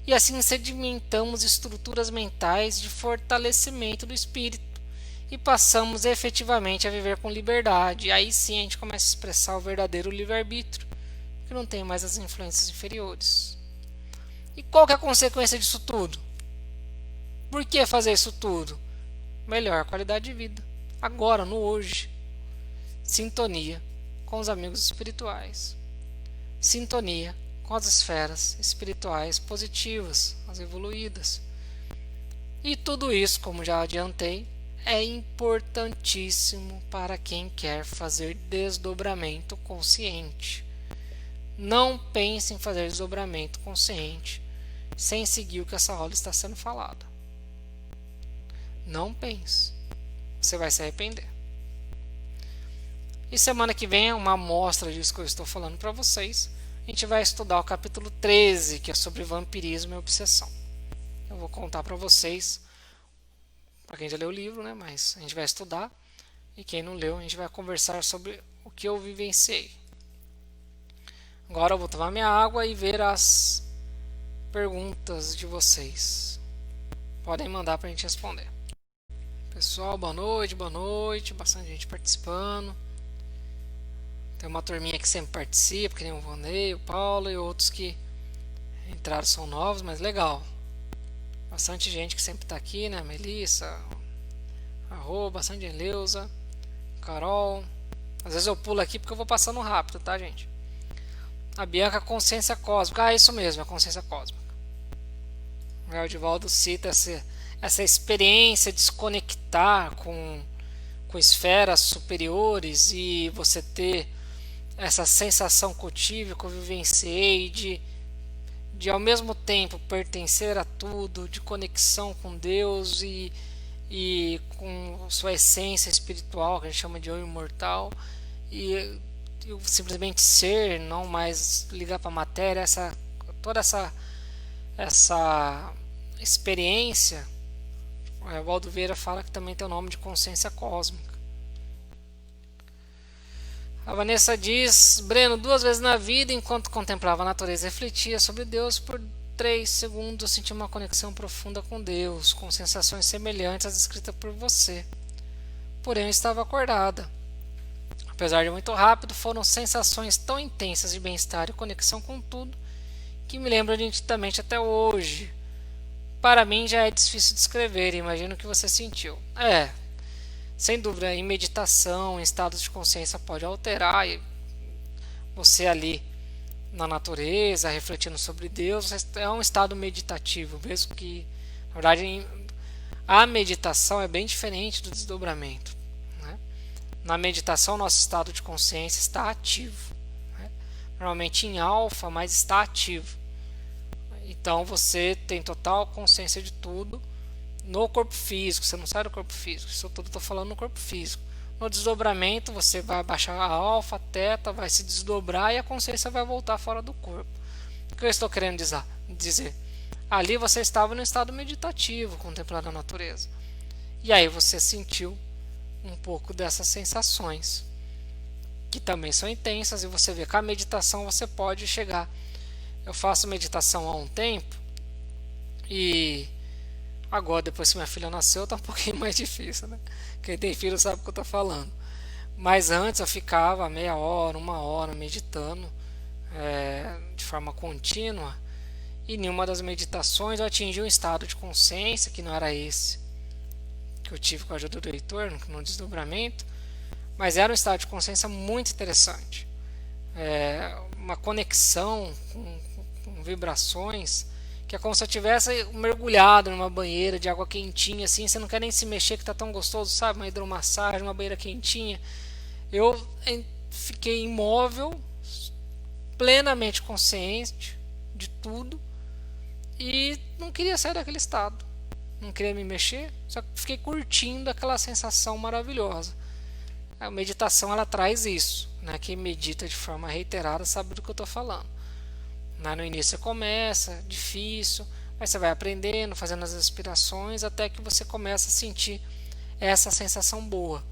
Speaker 1: E assim sedimentamos estruturas mentais de fortalecimento do espírito e passamos efetivamente a viver com liberdade. E aí sim a gente começa a expressar o verdadeiro livre-arbítrio, que não tem mais as influências inferiores. E qual que é a consequência disso tudo? Por que fazer isso tudo? Melhor qualidade de vida, agora, no hoje. Sintonia com os amigos espirituais. Sintonia com as esferas espirituais positivas, as evoluídas. E tudo isso, como já adiantei, é importantíssimo para quem quer fazer desdobramento consciente. Não pense em fazer desdobramento consciente sem seguir o que essa aula está sendo falada. Não pense. Você vai se arrepender. E semana que vem é uma amostra disso que eu estou falando para vocês. A gente vai estudar o capítulo 13, que é sobre vampirismo e obsessão. Eu vou contar para vocês, para quem já leu o livro, né? Mas a gente vai estudar. E quem não leu, a gente vai conversar sobre o que eu vivenciei. Agora eu vou tomar minha água e ver as perguntas de vocês. Podem mandar para a gente responder. Pessoal, boa noite. Bastante gente participando. Tem uma turminha que sempre participa, que nem o Vonei, o Paulo e outros que entraram são novos, mas legal. Bastante gente que sempre está aqui, né? Melissa, bastante gente, Leusa, Carol. Às vezes eu pulo aqui porque eu vou passando rápido, tá, gente? A Bianca, consciência cósmica. Ah, isso mesmo, a consciência cósmica. O Edivaldo cita essa experiência de se conectar com esferas superiores e você ter essa sensação que eu tive, que eu vivenciei de ao mesmo tempo pertencer a tudo, de conexão com Deus e com sua essência espiritual, que a gente chama de eu imortal, e simplesmente ser, não mais ligar para a matéria, toda essa experiência. O Waldo Vieira fala que também tem o nome de consciência cósmica. A Vanessa diz: Breno, 2 vezes na vida, enquanto contemplava a natureza e refletia sobre Deus, por 3 segundos eu senti uma conexão profunda com Deus, com sensações semelhantes às descritas por você. Porém eu estava acordada. Apesar de muito rápido, foram sensações tão intensas de bem-estar e conexão com tudo que me lembro nitidamente até hoje. Para mim já é difícil descrever, imagino que você sentiu. Sem dúvida, em meditação, em estados de consciência pode alterar você ali na natureza, refletindo sobre Deus, é um estado meditativo, mesmo que, na verdade, a meditação é bem diferente do desdobramento, né? Na meditação, nosso estado de consciência está ativo, né? Normalmente em alfa, mas está ativo. Então você tem total consciência de tudo no corpo físico, você não sai do corpo físico, isso tudo estou falando no corpo físico. No desdobramento, você vai baixar a alfa, a teta, vai se desdobrar e a consciência vai voltar fora do corpo. O que eu estou querendo dizer? Ali você estava no estado meditativo, contemplando a natureza. E aí você sentiu um pouco dessas sensações, que também são intensas, e você vê que a meditação você pode chegar. Eu faço meditação há um tempo, e agora, depois que minha filha nasceu, tá um pouquinho mais difícil, né? Quem tem filho sabe o que eu tô falando. Mas antes eu ficava meia hora, uma hora meditando de forma contínua. E em uma das meditações eu atingi um estado de consciência que não era esse que eu tive com a ajuda do Heitor no desdobramento, mas era um estado de consciência muito interessante. Uma conexão com vibrações que é como se eu tivesse mergulhado numa banheira de água quentinha, assim, você não quer nem se mexer, que tá tão gostoso, sabe? Uma hidromassagem, uma banheira quentinha. Eu fiquei imóvel, plenamente consciente de tudo, e não queria sair daquele estado. Não queria me mexer, só que fiquei curtindo aquela sensação maravilhosa. A meditação, ela traz isso, né? Quem medita de forma reiterada sabe do que eu estou falando. No início começa difícil, mas você vai aprendendo, fazendo as respirações, até que você começa a sentir essa sensação boa.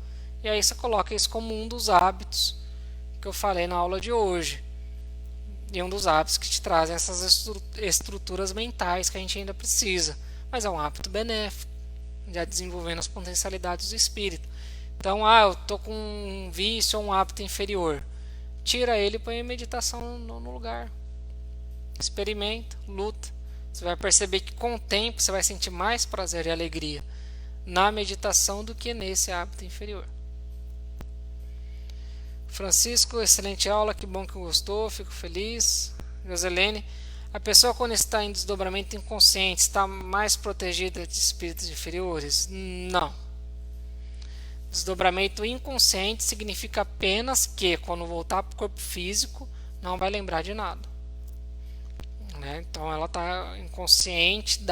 Speaker 1: E aí você coloca isso como um dos hábitos que eu falei na aula de hoje. E um dos hábitos que te trazem essas estruturas mentais que a gente ainda precisa. Mas é um hábito benéfico, já desenvolvendo as potencialidades do espírito. Então, eu estou com um vício ou um hábito inferior. Tira ele e põe a meditação no lugar. Experimenta, luta. Você vai perceber que com o tempo você vai sentir mais prazer e alegria na meditação do que nesse hábito inferior. Francisco, excelente aula, que bom que gostou, fico feliz. Joselene, a pessoa quando está em desdobramento inconsciente está mais protegida de espíritos inferiores? Não. Desdobramento inconsciente significa apenas que quando voltar para o corpo físico não vai lembrar de nada. Então ela está inconsciente.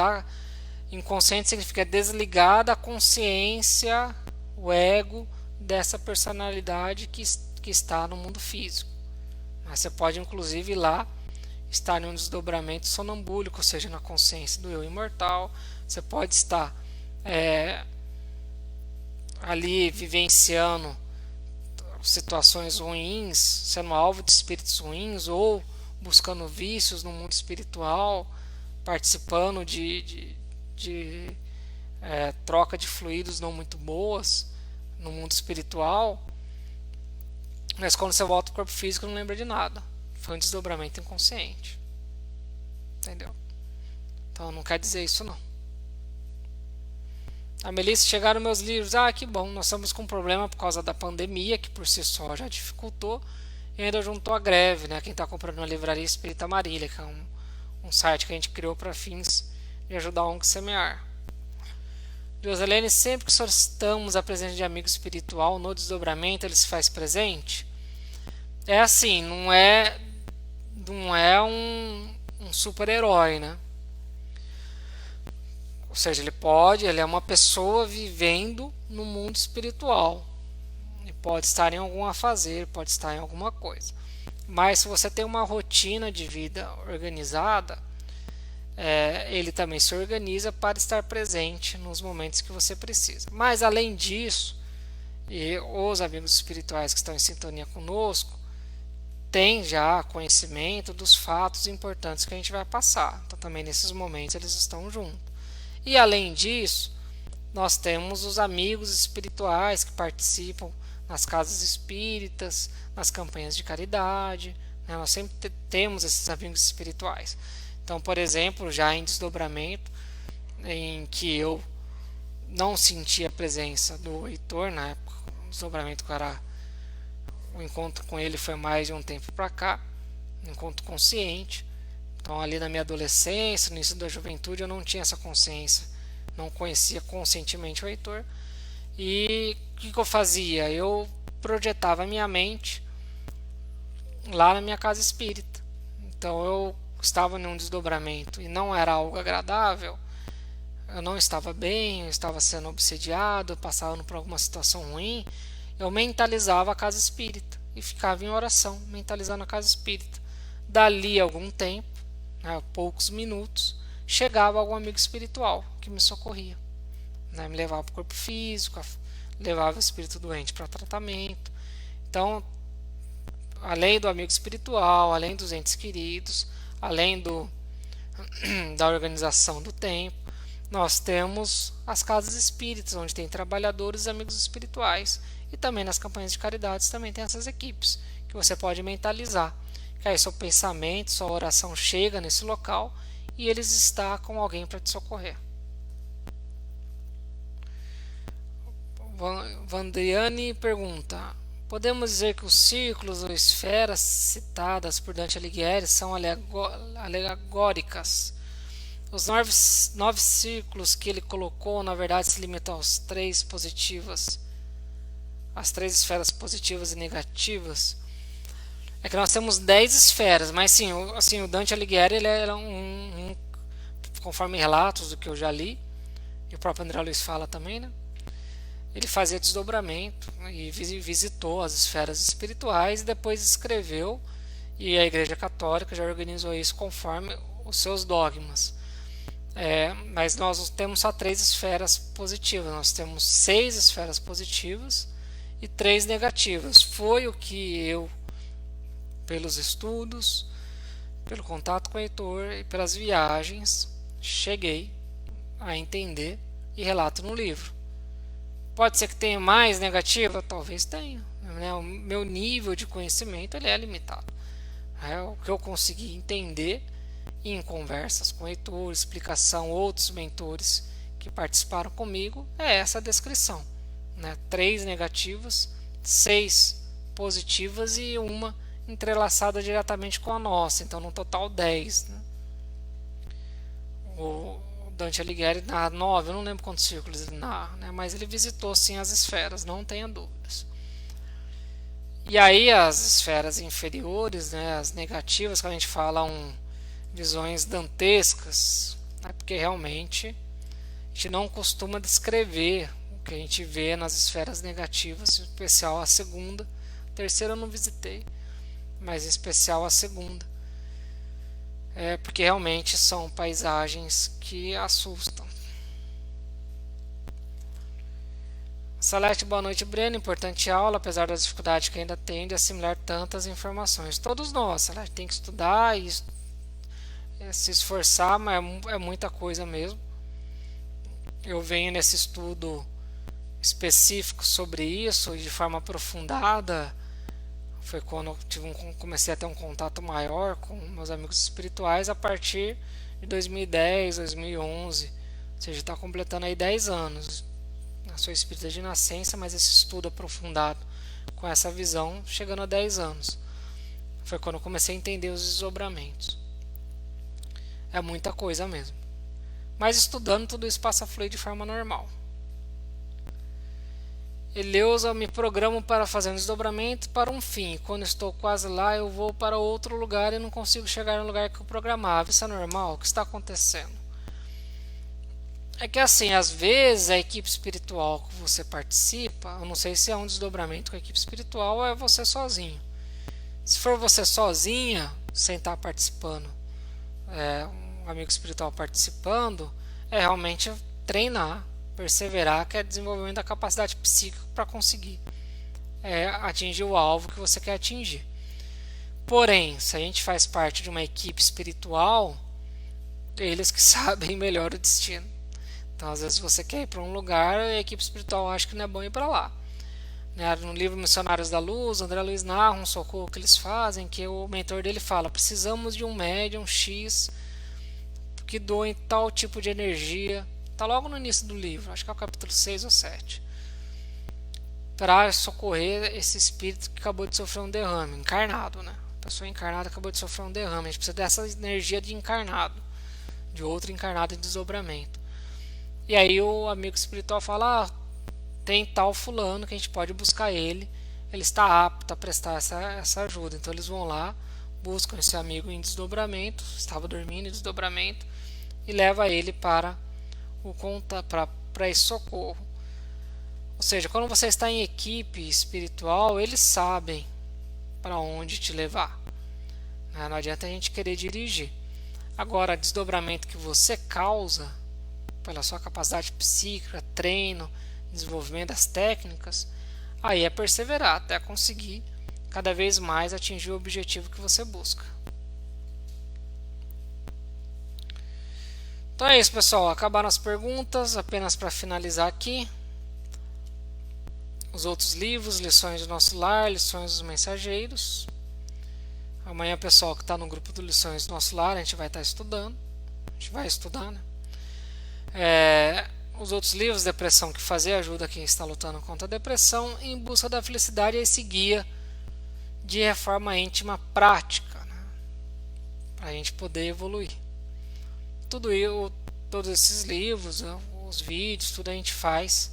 Speaker 1: Inconsciente significa desligada a consciência, o ego dessa personalidade que está no mundo físico. Mas você pode inclusive ir lá estar em um desdobramento sonambúlico, ou seja, na consciência do eu imortal. Você pode estar ali vivenciando situações ruins, sendo alvo de espíritos ruins, ou buscando vícios no mundo espiritual, participando de troca de fluidos não muito boas no mundo espiritual, mas quando você volta ao corpo físico não lembra de nada. Foi um desdobramento inconsciente. Entendeu? Então não quer dizer isso não. A Melissa, chegaram meus livros. Que bom, nós estamos com um problema por causa da pandemia, que por si só já dificultou, e ainda juntou a greve, né? Quem está comprando na Livraria Espírita Marília, que é um site que a gente criou para fins de ajudar a ONG Semear. Joselene, sempre que solicitamos a presença de amigo espiritual no desdobramento, ele se faz presente? É assim, não é um super-herói, né? Ou seja, ele é uma pessoa vivendo no mundo espiritual. Ele pode estar em algum afazer, pode estar em alguma coisa. Mas se você tem uma rotina de vida organizada, ele também se organiza para estar presente nos momentos que você precisa. Mas além disso, e os amigos espirituais que estão em sintonia conosco têm já conhecimento dos fatos importantes que a gente vai passar. Então também nesses momentos eles estão juntos. E além disso, nós temos os amigos espirituais que participam nas casas espíritas, nas campanhas de caridade, né? Nós sempre temos esses amigos espirituais. Então, por exemplo, já em desdobramento, em que eu não senti a presença do Heitor na época, o desdobramento que era, o encontro com ele foi mais de um tempo para cá, um encontro consciente. Então, ali na minha adolescência, no início da juventude, eu não tinha essa consciência, não conhecia conscientemente o Heitor. E o que eu fazia? Eu projetava a minha mente lá na minha casa espírita. Então, eu estava num desdobramento e não era algo agradável, eu não estava bem, eu estava sendo obsediado, passava por alguma situação ruim, eu mentalizava a casa espírita e ficava em oração, mentalizando a casa espírita. Dali a algum tempo, né, poucos minutos, chegava algum amigo espiritual que me socorria, né, me levava para o corpo físico, levava o espírito doente para tratamento. Então, além do amigo espiritual, além dos entes queridos, além da organização do tempo, nós temos as casas espíritas, onde tem trabalhadores e amigos espirituais. E também nas campanhas de caridade também tem essas equipes, que você pode mentalizar. Que aí seu pensamento, sua oração chega nesse local e eles estão com alguém para te socorrer. Vandriane pergunta: podemos dizer que os círculos ou esferas citadas por Dante Alighieri são alegóricas? Os nove círculos que ele colocou, na verdade, se limitam aos três positivas, as três esferas positivas e negativas. É que nós temos 10 esferas, mas sim, o Dante Alighieri ele era conforme relatos do que eu já li, e o próprio André Luiz fala também, né? Ele fazia desdobramento e visitou as esferas espirituais e depois escreveu, e a Igreja Católica já organizou isso conforme os seus dogmas. Mas nós temos só 3 esferas positivas, nós temos 6 esferas positivas e 3 negativas. Foi o que eu, pelos estudos, pelo contato com o Heitor e pelas viagens, cheguei a entender e relato no livro. Pode ser que tenha mais negativa? Talvez tenha, né? O meu nível de conhecimento ele é limitado. O que eu consegui entender em conversas com o Heitor, explicação, outros mentores que participaram comigo, é essa descrição, né? 3 negativas, 6 positivas e uma entrelaçada diretamente com a nossa, então no total 10, né? O Dante Alighieri narra 9, eu não lembro quantos círculos ele narra, né? Mas ele visitou sim as esferas, não tenha dúvidas. E aí as esferas inferiores, né, as negativas, que a gente fala visões dantescas, né, porque realmente a gente não costuma descrever o que a gente vê nas esferas negativas, em especial a segunda. A terceira eu não visitei, mas em especial a segunda. Porque realmente são paisagens que assustam. Salete, boa noite, Breno. Importante aula, apesar das dificuldades que ainda tem de assimilar tantas informações. Todos nós, Salete, tem que estudar e se esforçar, mas é muita coisa mesmo. Eu venho nesse estudo específico sobre isso e de forma aprofundada. Foi quando eu comecei a ter um contato maior com meus amigos espirituais a partir de 2010, 2011. Ou seja, está completando aí 10 anos. Eu sou espírita de nascença, mas esse estudo aprofundado com essa visão chegando a 10 anos. Foi quando eu comecei a entender os desdobramentos. É muita coisa mesmo. Mas estudando, tudo isso passa a fluir de forma normal. Eleusa, me programo para fazer um desdobramento para um fim. Quando estou quase lá, eu vou para outro lugar e não consigo chegar no lugar que eu programava. Isso é normal? O que está acontecendo? É que assim, às vezes a equipe espiritual que você participa, eu não sei se é um desdobramento com a equipe espiritual ou é você sozinho. Se for você sozinha, sem estar participando, um amigo espiritual participando, é realmente treinar, perseverar, que é desenvolvimento da capacidade psíquica para conseguir atingir o alvo que você quer atingir. Porém, se a gente faz parte de uma equipe espiritual, eles que sabem melhor o destino. Então, às vezes você quer ir para um lugar e a equipe espiritual acha que não é bom ir para lá. né? No livro Missionários da Luz, André Luiz narra um socorro que eles fazem, que o mentor dele fala: precisamos de um médium X que doe tal tipo de energia. Está logo no início do livro, acho que é o capítulo 6 ou 7, para socorrer esse espírito que acabou de sofrer um derrame, encarnado, né? A pessoa encarnada acabou de sofrer um derrame, a gente precisa dessa energia de encarnado, de outro encarnado em desdobramento. E aí o amigo espiritual fala: tem tal fulano que a gente pode buscar ele está apto a prestar essa ajuda. Então eles vão lá, buscam esse amigo em desdobramento, estava dormindo em desdobramento, e leva ele para esse socorro. Ou seja, quando você está em equipe espiritual, eles sabem para onde te levar. Não adianta a gente querer dirigir. Agora, desdobramento que você causa pela sua capacidade psíquica, treino, desenvolvimento das técnicas, aí é perseverar até conseguir cada vez mais atingir o objetivo que você busca. Então é isso, pessoal. Acabaram as perguntas. Apenas para finalizar aqui, os outros livros: Lições do Nosso Lar, Lições dos Mensageiros. Amanhã, pessoal que está no grupo do Lições do Nosso Lar, a gente vai estar estudando. A gente vai estudar, né? Os outros livros: Depressão que Fazer, ajuda quem está lutando contra a depressão, Em Busca da Felicidade, e esse guia de reforma íntima prática, né? Para a gente poder evoluir. Todos esses livros, os vídeos, tudo a gente faz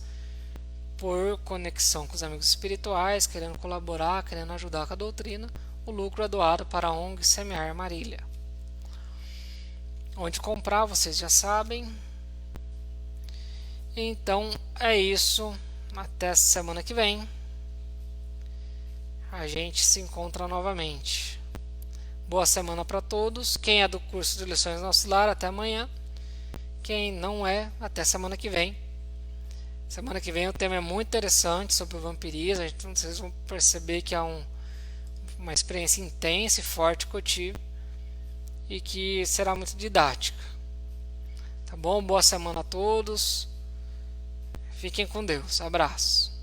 Speaker 1: por conexão com os amigos espirituais, querendo colaborar, querendo ajudar com a doutrina. O lucro é doado para a ONG Semear Marília. Onde comprar, vocês já sabem. Então é isso. Até semana que vem. A gente se encontra novamente. Boa semana para todos. Quem é do curso de Lições do Nosso Lar, até amanhã. Quem não é, até semana que vem. Semana que vem o tema é muito interessante sobre o vampirismo. Vocês vão perceber que há uma experiência intensa e forte que eu tive e que será muito didática. Tá bom? Boa semana a todos. Fiquem com Deus. Abraço.